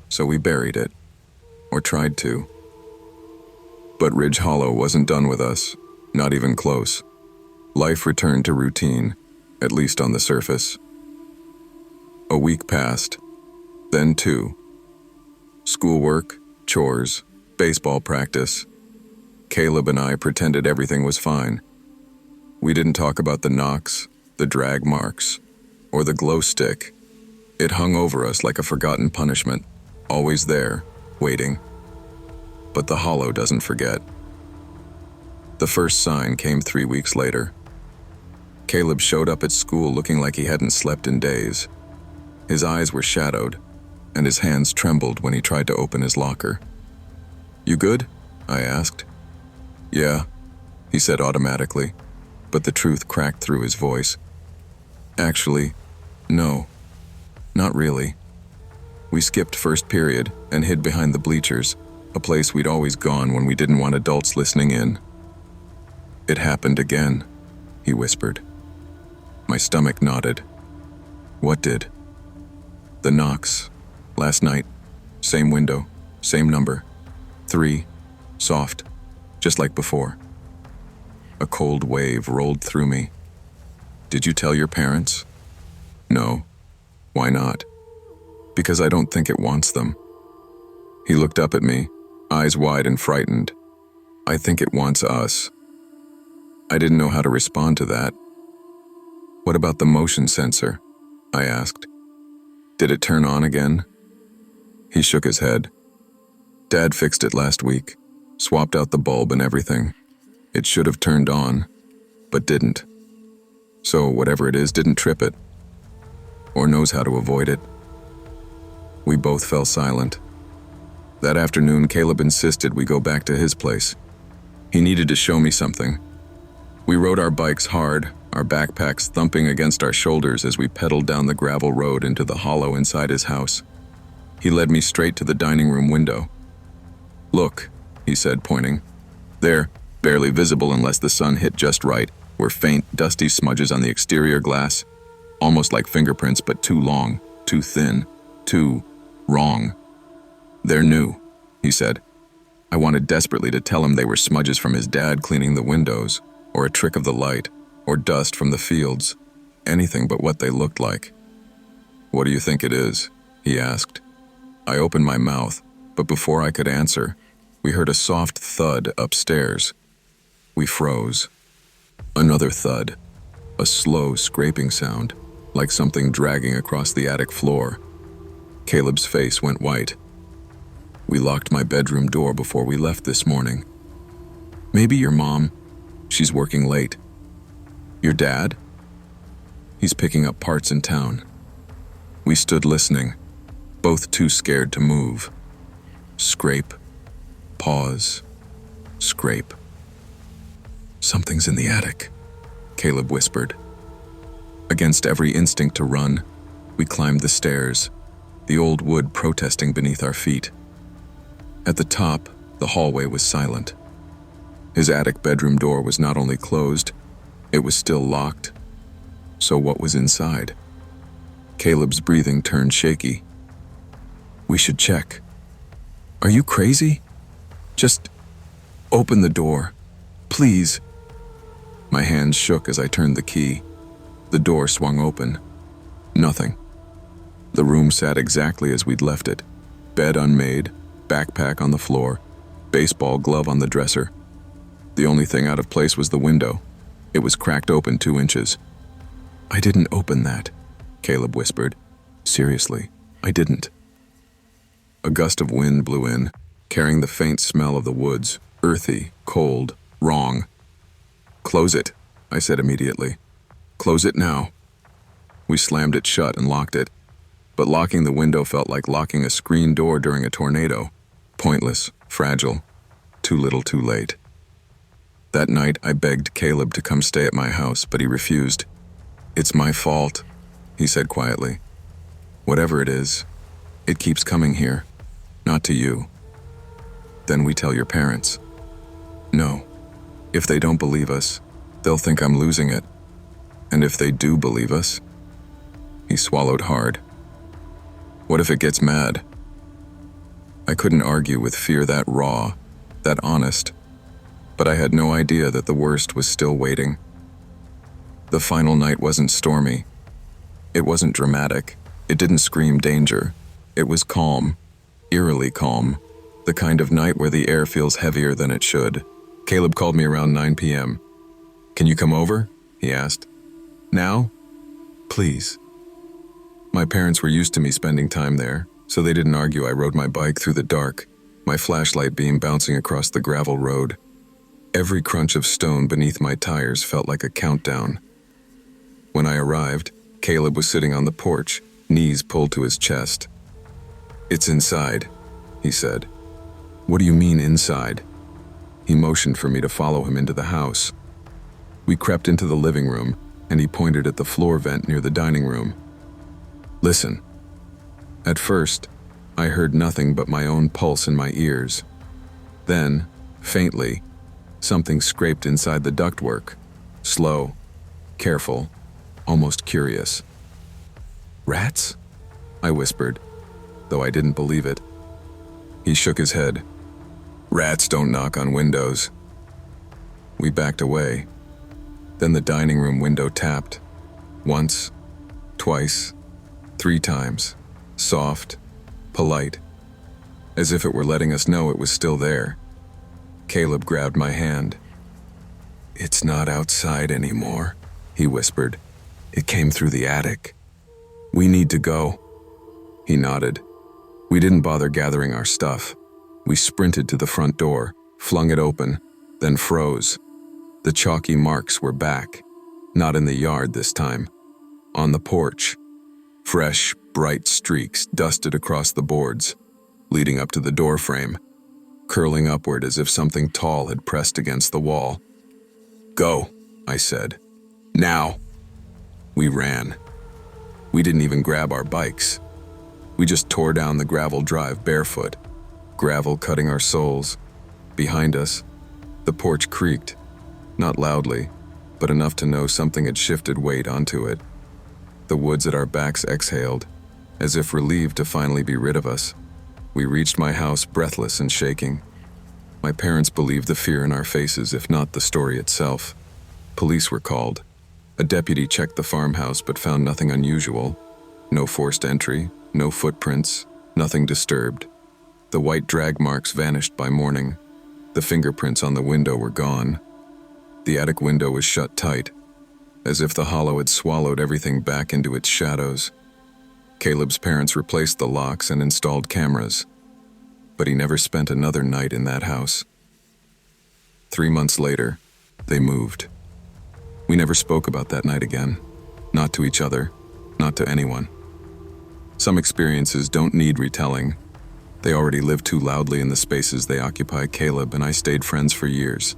Speaker 1: So we buried it. Or tried to. But Ridge Hollow wasn't done with us, not even close. Life returned to routine, at least on the surface. A week passed, then two. Schoolwork, chores, baseball practice. Caleb and I pretended everything was fine. We didn't talk about the knocks, the drag marks, or the glow stick. It hung over us like a forgotten punishment, always there, waiting. But the Hollow doesn't forget. The first sign came 3 weeks later. Caleb showed up at school looking like he hadn't slept in days. His eyes were shadowed, and his hands trembled when he tried to open his locker. "You good?" I asked. "Yeah," he said automatically, but the truth cracked through his voice. "Actually, no, not really. We skipped first period and hid behind the bleachers, a place we'd always gone when we didn't want adults listening in." "It happened again," he whispered. My stomach nodded. "What did?" "The knocks. Last night. Same window. Same number. 3. Soft. Just like before." A cold wave rolled through me. "Did you tell your parents?" "No." "Why not?" "Because I don't think it wants them." He looked up at me, eyes wide and frightened. "I think it wants us." I didn't know how to respond to that. "What about the motion sensor?" I asked. "Did it turn on again?" He shook his head. "Dad fixed it last week, swapped out the bulb and everything. It should have turned on, but didn't. So whatever it is didn't trip it, or knows how to avoid it." We both fell silent. That afternoon, Caleb insisted we go back to his place. He needed to show me something. We rode our bikes hard, our backpacks thumping against our shoulders as we pedaled down the gravel road into the hollow inside his house. He led me straight to the dining room window. "Look," he said, pointing. "There, barely visible unless the sun hit just right, were faint, dusty smudges on the exterior glass, almost like fingerprints but too long, too thin, too Wrong. They're new, he said. I wanted desperately to tell him they were smudges from his dad cleaning the windows, or a trick of the light, or dust from the fields. Anything but what they looked like. What do you think it is? He asked. I opened my mouth, but before I could answer, we heard a soft thud upstairs. We froze. Another thud. A slow scraping sound, like something dragging across the attic floor. Caleb's face went white. We locked my bedroom door before we left this morning. Maybe your mom. She's working late. Your dad? He's picking up parts in town. We stood listening, both too scared to move. Scrape. Pause. Scrape. Something's in the attic, Caleb whispered. Against every instinct to run, we climbed the stairs, the old wood protesting beneath our feet. At the top, the hallway was silent. His attic bedroom door was not only closed, it was still locked. So what was inside? Caleb's breathing turned shaky. We should check. Are you crazy? Just open the door, please. My hands shook as I turned the key. The door swung open. Nothing. The room sat exactly as we'd left it. Bed unmade, backpack on the floor, baseball glove on the dresser. The only thing out of place was the window. It was cracked open 2 inches. I didn't open that, Caleb whispered. Seriously, I didn't. A gust of wind blew in, carrying the faint smell of the woods, earthy, cold, wrong. Close it, I said immediately. Close it now. We slammed it shut and locked it, but locking the window felt like locking a screen door during a tornado. Pointless, fragile, too little too late. That night, I begged Caleb to come stay at my house, but he refused. It's my fault, he said quietly. Whatever it is, it keeps coming here, not to you. Then we tell your parents. No. If they don't believe us, they'll think I'm losing it. And if they do believe us, he swallowed hard. What if it gets mad? I couldn't argue with fear that raw, that honest, but I had no idea that the worst was still waiting. The final night wasn't stormy. It wasn't dramatic. It didn't scream danger. It was calm, eerily calm, the kind of night where the air feels heavier than it should. Caleb called me around 9 p.m. Can you come over? He asked. Now? Please. My parents were used to me spending time there, so they didn't argue. I rode my bike through the dark, my flashlight beam bouncing across the gravel road. Every crunch of stone beneath my tires felt like a countdown. When I arrived, Caleb was sitting on the porch, knees pulled to his chest. It's inside, he said. What do you mean inside? He motioned for me to follow him into the house. We crept into the living room, and he pointed at the floor vent near the dining room. Listen. At first, I heard nothing but my own pulse in my ears. Then, faintly, something scraped inside the ductwork. Slow, careful, almost curious. Rats? I whispered, though I didn't believe it. He shook his head. Rats don't knock on windows. We backed away. Then the dining room window tapped. Once, twice, 3 times. Soft, polite, as if it were letting us know it was still there. Caleb grabbed my hand. It's not outside anymore, he whispered. It came through the attic. We need to go. He nodded. We didn't bother gathering our stuff. We sprinted to the front door, flung it open, then froze. The chalky marks were back, not in the yard this time. On the porch. Fresh, bright streaks dusted across the boards, leading up to the door frame, curling upward as if something tall had pressed against the wall. Go, I said. Now. We ran. We didn't even grab our bikes. We just tore down the gravel drive barefoot, gravel cutting our soles. Behind us, the porch creaked, not loudly, but enough to know something had shifted weight onto it. The woods at our backs exhaled, As if relieved to finally be rid of us, we reached my house breathless and shaking. My parents believed the fear in our faces, if not the story itself. Police were called. A deputy checked the farmhouse but found nothing unusual. No forced entry, no footprints, nothing disturbed. The white drag marks vanished by morning. The fingerprints on the window were gone. The attic window was shut tight, as if the hollow had swallowed everything back into its shadows. Caleb's parents replaced the locks and installed cameras, but he never spent another night in that house. 3 months later, they moved. We never spoke about that night again. Not to each other, not to anyone. Some experiences don't need retelling. They already live too loudly in the spaces they occupy. Caleb and I stayed friends for years,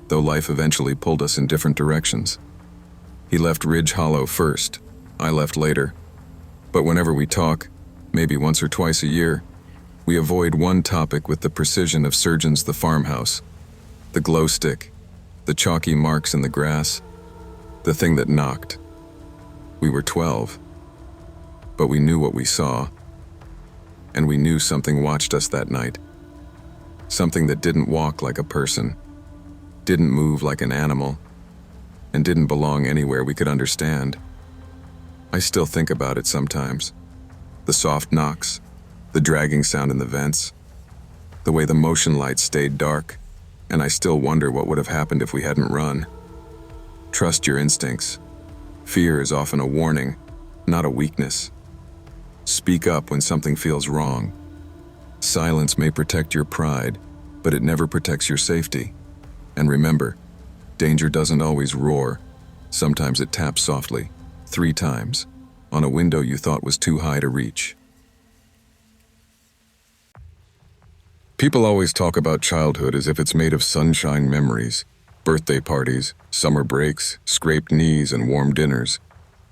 Speaker 1: though life eventually pulled us in different directions. He left Ridge Hollow first, I left later. But whenever we talk, maybe once or twice a year, we avoid one topic with the precision of surgeons. The farmhouse, the glow stick, the chalky marks in the grass, the thing that knocked. We were 12, but we knew what we saw, and we knew something watched us that night. Something that didn't walk like a person, didn't move like an animal, and didn't belong anywhere we could understand. I still think about it sometimes. The soft knocks, the dragging sound in the vents, the way the motion lights stayed dark, and I still wonder what would have happened if we hadn't run. Trust your instincts. Fear is often a warning, not a weakness. Speak up when something feels wrong. Silence may protect your pride, but it never protects your safety. And remember, danger doesn't always roar. Sometimes it taps softly, 3 times, on a window you thought was too high to reach. People always talk about childhood as if it's made of sunshine memories, birthday parties, summer breaks, scraped knees, and warm dinners.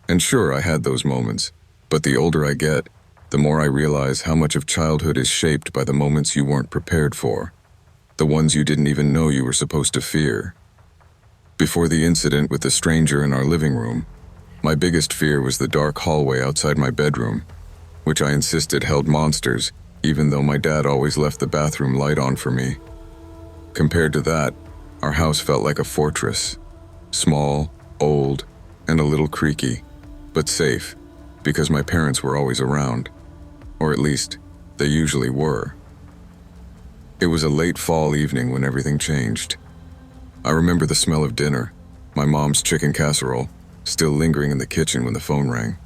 Speaker 1: And sure, I had those moments, but the older I get, the more I realize how much of childhood is shaped by the moments you weren't prepared for, the ones you didn't even know you were supposed to fear. Before the incident with the stranger in our living room, my biggest fear was the dark hallway outside my bedroom, which I insisted held monsters, even though my dad always left the bathroom light on for me. Compared to that, our house felt like a fortress. Small, old, and a little creaky, but safe, because my parents were always around. Or at least, they usually were. It was a late fall evening when everything changed. I remember the smell of dinner, my mom's chicken casserole, still lingering in the kitchen when the phone rang.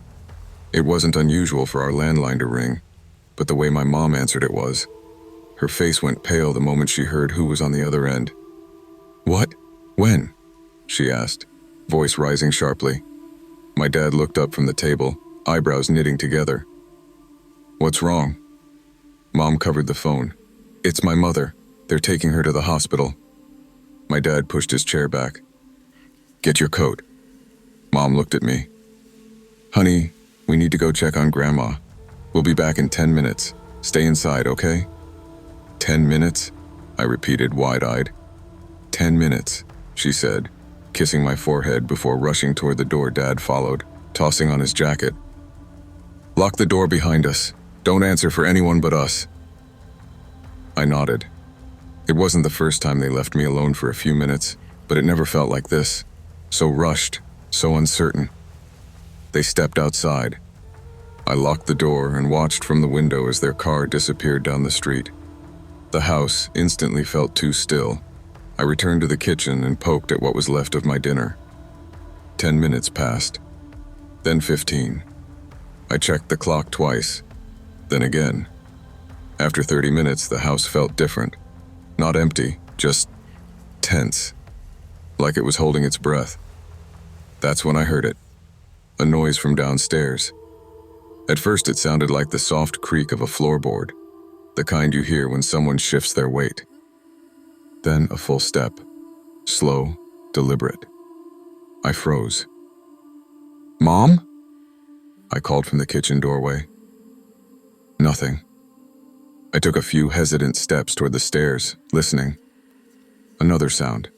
Speaker 1: It wasn't unusual for our landline to ring, but the way my mom answered it was. Her face went pale the moment she heard who was on the other end. "What? When?" she asked, voice rising sharply. My dad looked up from the table, eyebrows knitting together. "What's wrong?" Mom covered the phone. "It's my mother. They're taking her to the hospital." My dad pushed his chair back. "Get your coat." Mom looked at me. "Honey, we need to go check on Grandma. We'll be back in 10 minutes. Stay inside, okay?" 10 minutes? I repeated, wide-eyed. 10 minutes, she said, kissing my forehead before rushing toward the door. Dad followed, tossing on his jacket. "Lock the door behind us. Don't answer for anyone but us." I nodded. It wasn't the first time they left me alone for a few minutes, but it never felt like this. So rushed, so uncertain. They stepped outside. I locked the door and watched from the window as their car disappeared down the street. The house instantly felt too still. I returned to the kitchen and poked at what was left of my dinner. 10 minutes passed. Then 15. I checked the clock twice. Then again. After 30 minutes, the house felt different. Not empty, just tense. Like it was holding its breath. That's when I heard it. A noise from downstairs. At first it sounded like the soft creak of a floorboard, the kind you hear when someone shifts their weight. Then a full step, slow, deliberate. I froze. "Mom?" I called from the kitchen doorway. Nothing. I took a few hesitant steps toward the stairs, listening. Another sound,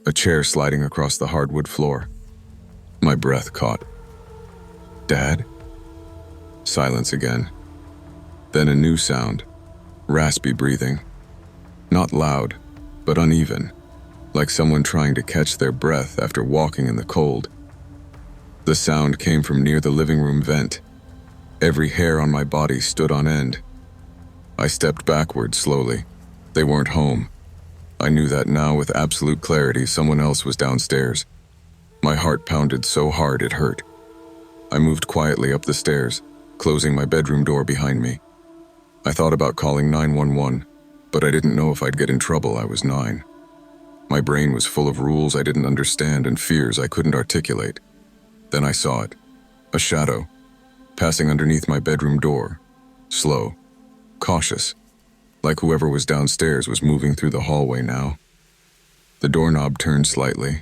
Speaker 1: a chair sliding across the hardwood floor. My breath caught. "Dad?" Silence again. Then a new sound, raspy breathing. Not loud, but uneven, like someone trying to catch their breath after walking in the cold. The sound came from near the living room vent. Every hair on my body stood on end. I stepped backward slowly. They weren't home. I knew that now with absolute clarity. Someone else was downstairs. My heart pounded so hard it hurt. I moved quietly up the stairs, closing my bedroom door behind me. I thought about calling 911, but I didn't know if I'd get in trouble. I was 9. My brain was full of rules I didn't understand and fears I couldn't articulate. Then I saw it. A shadow, passing underneath my bedroom door. Slow, cautious, like whoever was downstairs was moving through the hallway now. The doorknob turned slightly.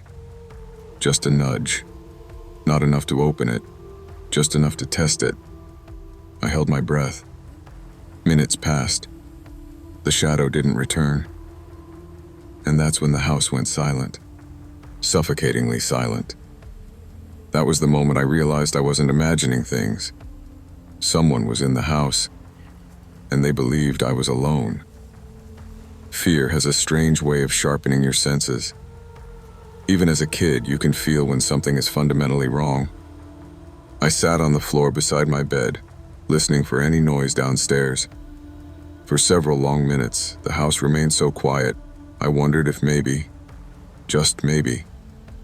Speaker 1: Just a nudge. Not enough to open it, just enough to test it. I held my breath. Minutes passed. The shadow didn't return. And that's when the house went silent. Suffocatingly silent. That was the moment I realized I wasn't imagining things. Someone was in the house, and they believed I was alone. Fear has a strange way of sharpening your senses. Even as a kid, you can feel when something is fundamentally wrong. I sat on the floor beside my bed, listening for any noise downstairs. For several long minutes, the house remained so quiet, I wondered if maybe, just maybe,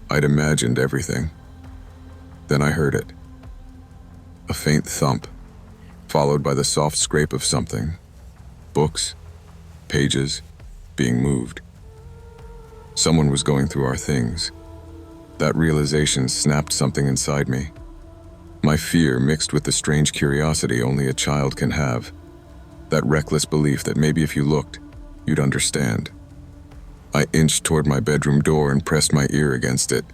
Speaker 1: I'd imagined everything. Then I heard it. A faint thump, followed by the soft scrape of something. Books, pages, being moved. Someone was going through our things. That realization snapped something inside me. My fear mixed with the strange curiosity only a child can have. That reckless belief that maybe if you looked, you'd understand. I inched toward my bedroom door and pressed my ear against it.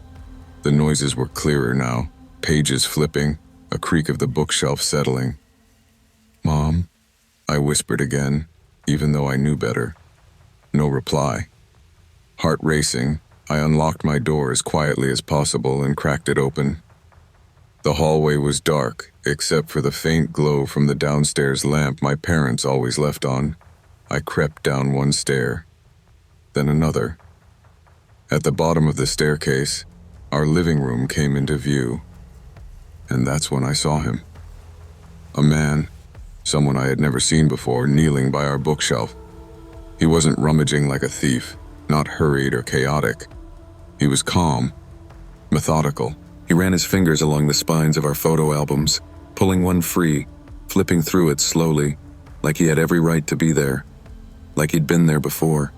Speaker 1: The noises were clearer now, pages flipping, a creak of the bookshelf settling. "Mom?" I whispered again, even though I knew better. No reply. Heart racing, I unlocked my door as quietly as possible and cracked it open. The hallway was dark, except for the faint glow from the downstairs lamp my parents always left on. I crept down one stair, then another. At the bottom of the staircase, our living room came into view. And that's when I saw him. A man, someone I had never seen before, kneeling by our bookshelf. He wasn't rummaging like a thief, not hurried or chaotic. He was calm, methodical. He ran his fingers along the spines of our photo albums, pulling one free, flipping through it slowly, like he had every right to be there, like he'd been there before.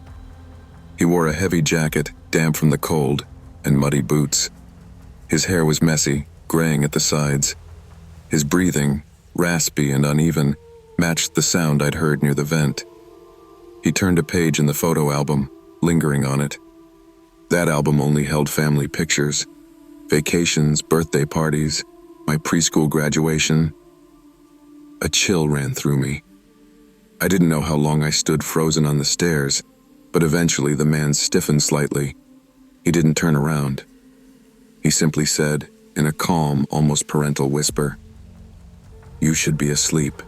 Speaker 1: He wore a heavy jacket, damp from the cold, and muddy boots. His hair was messy, graying at the sides. His breathing, raspy and uneven, matched the sound I'd heard near the vent. He turned a page in the photo album, lingering on it. That album only held family pictures. Vacations, birthday parties, my preschool graduation. A chill ran through me. I didn't know how long I stood frozen on the stairs, but eventually the man stiffened slightly. He didn't turn around. He simply said, in a calm, almost parental whisper, "You should be asleep."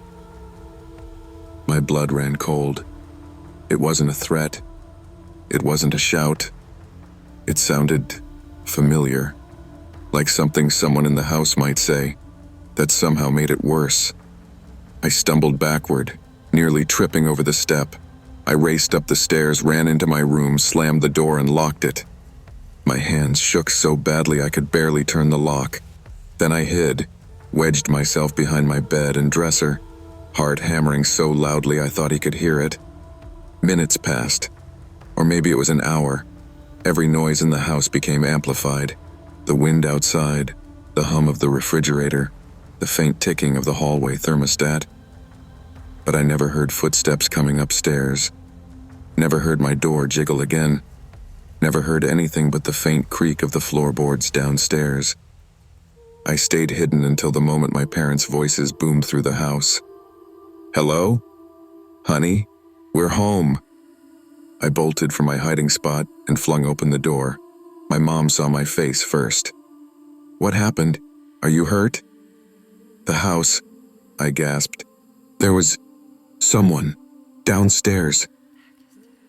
Speaker 1: My blood ran cold. It wasn't a threat. It wasn't a shout. It sounded familiar. Like something someone in the house might say, that somehow made it worse. I stumbled backward, nearly tripping over the step. I raced up the stairs, ran into my room, slammed the door and locked it. My hands shook so badly I could barely turn the lock. Then I hid, wedged myself behind my bed and dresser, heart hammering so loudly I thought he could hear it. Minutes passed, or maybe it was an hour. Every noise in the house became amplified. The wind outside, the hum of the refrigerator, the faint ticking of the hallway thermostat. But I never heard footsteps coming upstairs. Never heard my door jiggle again. Never heard anything but the faint creak of the floorboards downstairs. I stayed hidden until the moment my parents' voices boomed through the house. "Hello? Honey? We're home." I bolted from my hiding spot and flung open the door. My mom saw my face first. "What happened? Are you hurt?" The house, I gasped. There was someone downstairs.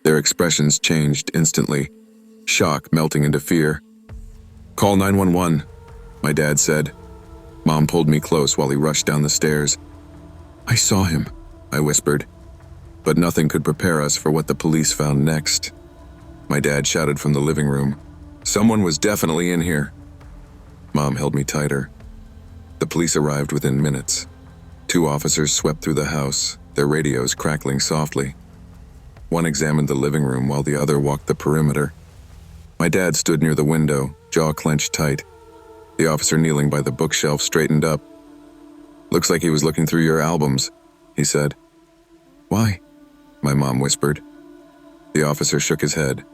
Speaker 1: Their expressions changed instantly, shock melting into fear. Call 911, my dad said. Mom pulled me close while he rushed down the stairs. I saw him, I whispered. But nothing could prepare us for what the police found next. My dad shouted from the living room. Someone was definitely in here. Mom held me tighter. The police arrived within minutes. 2 officers swept through the house, their radios crackling softly. One examined the living room while the other walked the perimeter. My dad stood near the window, jaw clenched tight. The officer kneeling by the bookshelf straightened up. Looks like he was looking through your albums, he said. Why? My mom whispered. The officer shook his head.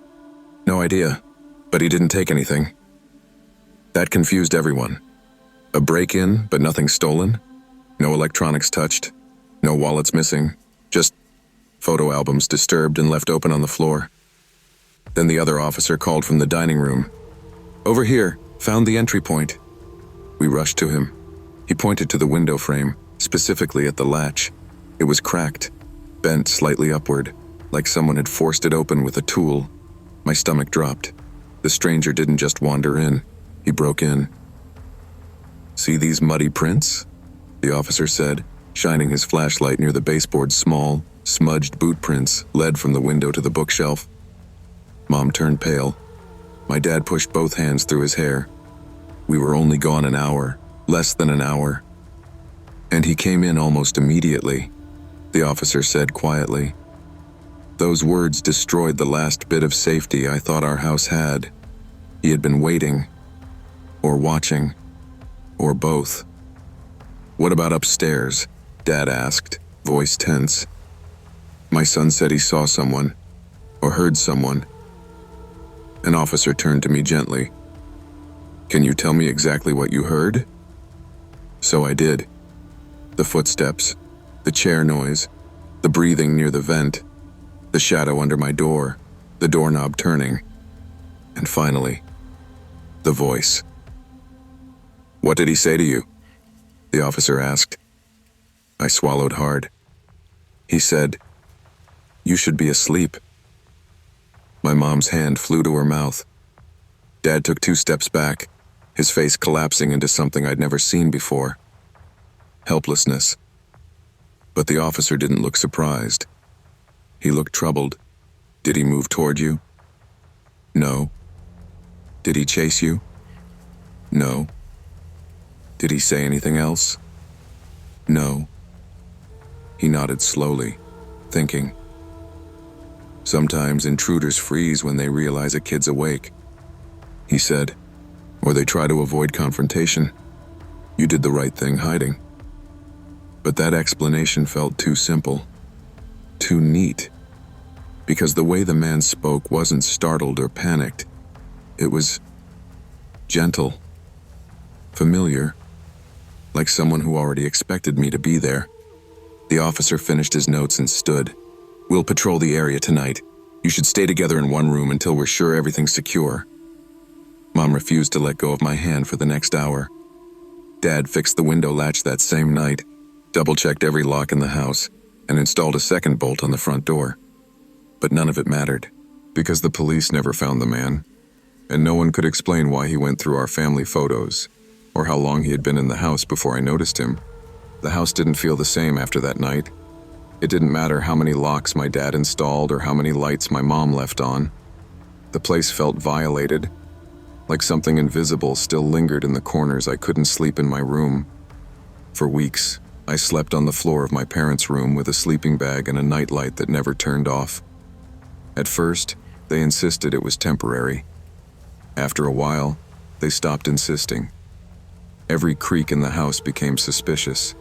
Speaker 1: No idea, but he didn't take anything. That confused everyone. A break-in, but nothing stolen? No electronics touched? No wallets missing? Just photo albums disturbed and left open on the floor. Then the other officer called from the dining room. Over here, found the entry point. We rushed to him. He pointed to the window frame, specifically at the latch. It was cracked, bent slightly upward, like someone had forced it open with a tool. My stomach dropped. The stranger didn't just wander in, he broke in. See these muddy prints? The officer said, shining his flashlight near the baseboard's small, smudged boot prints led from the window to the bookshelf. Mom turned pale. My dad pushed both hands through his hair. We were only gone an hour, less than an hour. And he came in almost immediately, the officer said quietly. Those words destroyed the last bit of safety I thought our house had. He had been waiting, or watching, or both. What about upstairs? Dad asked, voice tense. My son said he saw someone, or heard someone. An officer turned to me gently. Can you tell me exactly what you heard? So I did. The footsteps, the chair noise, the breathing near the vent, the shadow under my door, the doorknob turning, and finally, the voice. What did he say to you? The officer asked. I swallowed hard. He said, You should be asleep. My mom's hand flew to her mouth. Dad took 2 steps back, his face collapsing into something I'd never seen before. Helplessness. But the officer didn't look surprised. He looked troubled. Did he move toward you? No. Did he chase you? No. Did he say anything else? No. He nodded slowly, thinking. Sometimes intruders freeze when they realize a kid's awake, he said, or they try to avoid confrontation. You did the right thing hiding. But that explanation felt too simple, too neat, because the way the man spoke wasn't startled or panicked. It was gentle, familiar, like someone who already expected me to be there. The officer finished his notes and stood. We'll patrol the area tonight. You should stay together in one room until we're sure everything's secure. Mom refused to let go of my hand for the next hour. Dad fixed the window latch that same night, double-checked every lock in the house, and installed a second bolt on the front door. But none of it mattered, because the police never found the man, and no one could explain why he went through our family photos, or how long he had been in the house before I noticed him. The house didn't feel the same after that night. It didn't matter how many locks my dad installed or how many lights my mom left on. The place felt violated, like something invisible still lingered in the corners I couldn't sleep in my room. For weeks, I slept on the floor of my parents' room with a sleeping bag and a nightlight that never turned off. At first, they insisted it was temporary. After a while, they stopped insisting. Every creak in the house became suspicious.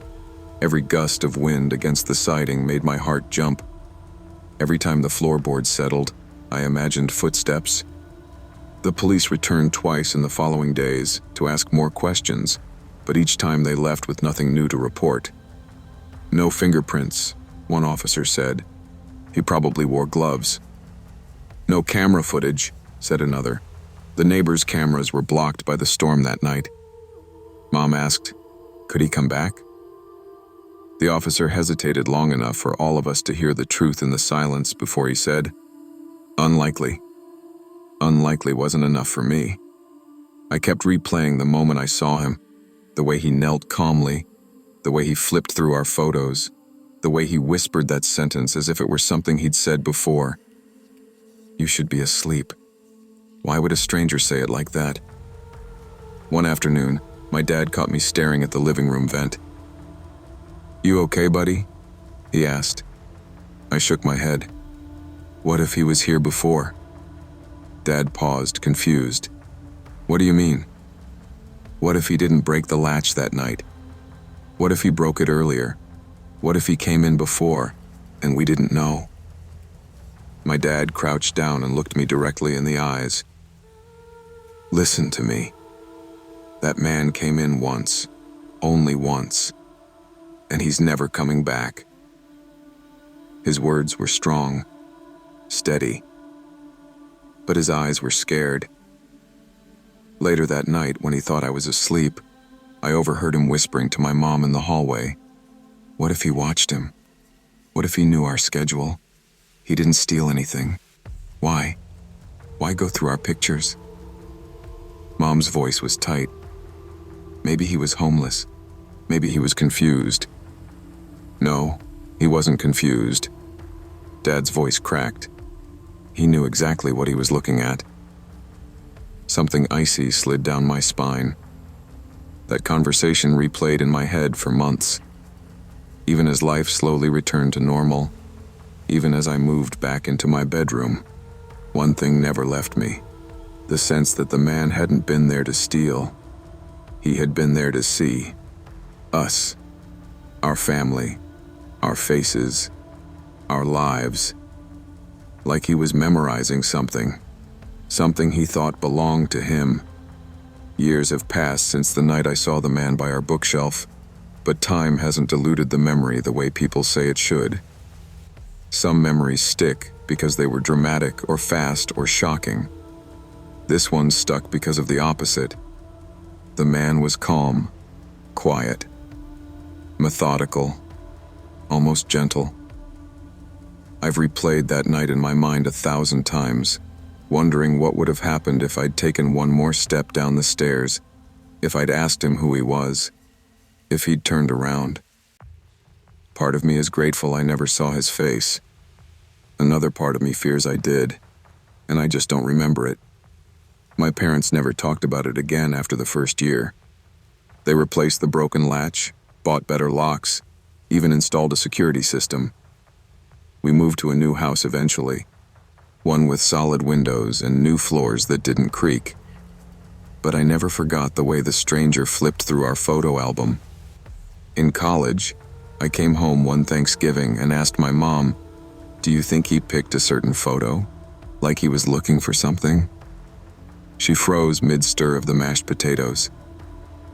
Speaker 1: Every gust of wind against the siding made my heart jump. Every time the floorboards settled, I imagined footsteps. The police returned twice in the following days to ask more questions, but each time they left with nothing new to report. No fingerprints, one officer said. He probably wore gloves. No camera footage, said another. The neighbors' cameras were blocked by the storm that night. Mom asked, could he come back? The officer hesitated long enough for all of us to hear the truth in the silence before he said, "Unlikely." Unlikely wasn't enough for me. I kept replaying the moment I saw him, the way he knelt calmly, the way he flipped through our photos, the way he whispered that sentence as if it were something he'd said before. "You should be asleep." Why would a stranger say it like that? One afternoon, my dad caught me staring at the living room vent. "You okay, buddy?" he asked. I shook my head. What if he was here before? Dad paused, confused. "What do you mean?" "What if he didn't break the latch that night? What if he broke it earlier? What if he came in before, and we didn't know?" My dad crouched down and looked me directly in the eyes. "Listen to me. That man came in once, only once, and he's never coming back." His words were strong, steady, but his eyes were scared. Later that night, when he thought I was asleep, I overheard him whispering to my mom in the hallway. What if he watched him? What if he knew our schedule? He didn't steal anything. Why? Why go through our pictures? Mom's voice was tight. Maybe he was homeless. Maybe he was confused. No, he wasn't confused. Dad's voice cracked. He knew exactly what he was looking at. Something icy slid down my spine. That conversation replayed in my head for months. Even as life slowly returned to normal, even as I moved back into my bedroom, one thing never left me. The sense that the man hadn't been there to steal. He had been there to see us, our family, our faces, our lives. Like he was memorizing something he thought belonged to him. Years have passed since the night I saw the man by our bookshelf, but time hasn't diluted the memory the way people say it should. Some memories stick because they were dramatic or fast or shocking. This one stuck because of the opposite. The man was calm, quiet, methodical, almost gentle. I've replayed that night in my mind 1,000 times, wondering what would have happened if I'd taken one more step down the stairs, if I'd asked him who he was, if he'd turned around. Part of me is grateful I never saw his face. Another part of me fears I did, and I just don't remember it. My parents never talked about it again after the first year. They replaced the broken latch, bought better locks, even installed a security system. We moved to a new house eventually, one with solid windows and new floors that didn't creak. But I never forgot the way the stranger flipped through our photo album. In college, I came home one Thanksgiving and asked my mom, "Do you think he picked a certain photo? Like he was looking for something?" She froze mid-stir of the mashed potatoes.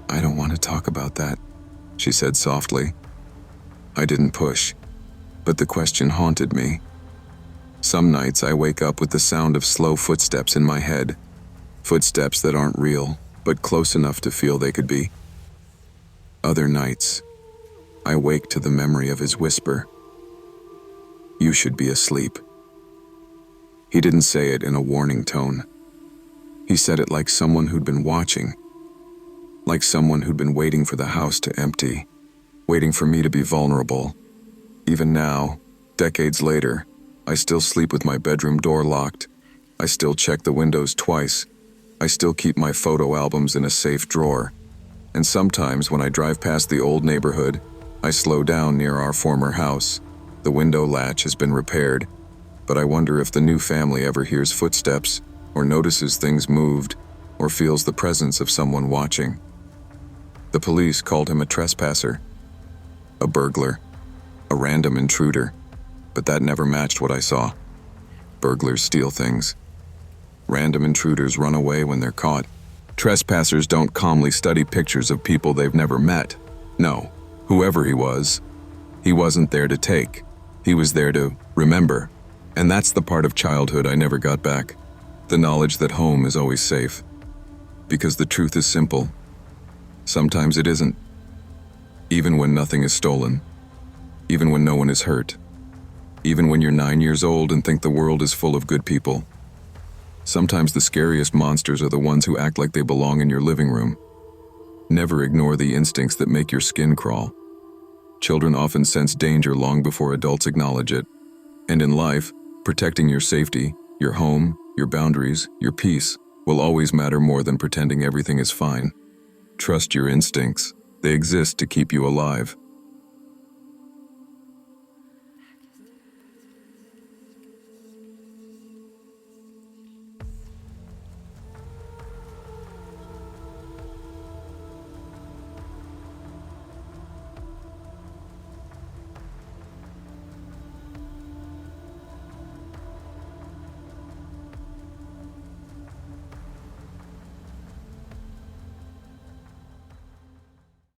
Speaker 1: "I don't want to talk about that," she said softly. I didn't push, but the question haunted me. Some nights I wake up with the sound of slow footsteps in my head, footsteps that aren't real, but close enough to feel they could be. Other nights, I wake to the memory of his whisper. "You should be asleep." He didn't say it in a warning tone. He said it like someone who'd been watching, like someone who'd been waiting for the house to empty, waiting for me to be vulnerable. Even now, decades later, I still sleep with my bedroom door locked. I still check the windows twice. I still keep my photo albums in a safe drawer. And sometimes when I drive past the old neighborhood, I slow down near our former house. The window latch has been repaired, but I wonder if the new family ever hears footsteps, or notices things moved, or feels the presence of someone watching. The police called him a trespasser, a burglar, a random intruder, but that never matched what I saw. Burglars steal things. Random intruders run away when they're caught. Trespassers don't calmly study pictures of people they've never met. No, whoever he wasn't there to take. He was there to remember. And that's the part of childhood I never got back. The knowledge that home is always safe. Because the truth is simple. Sometimes it isn't. Even when nothing is stolen, even when no one is hurt, even when you're 9 years old and think the world is full of good people. Sometimes the scariest monsters are the ones who act like they belong in your living room. Never ignore the instincts that make your skin crawl. Children often sense danger long before adults acknowledge it. And in life, protecting your safety, your home, your boundaries, your peace, will always matter more than pretending everything is fine. Trust your instincts. They exist to keep you alive.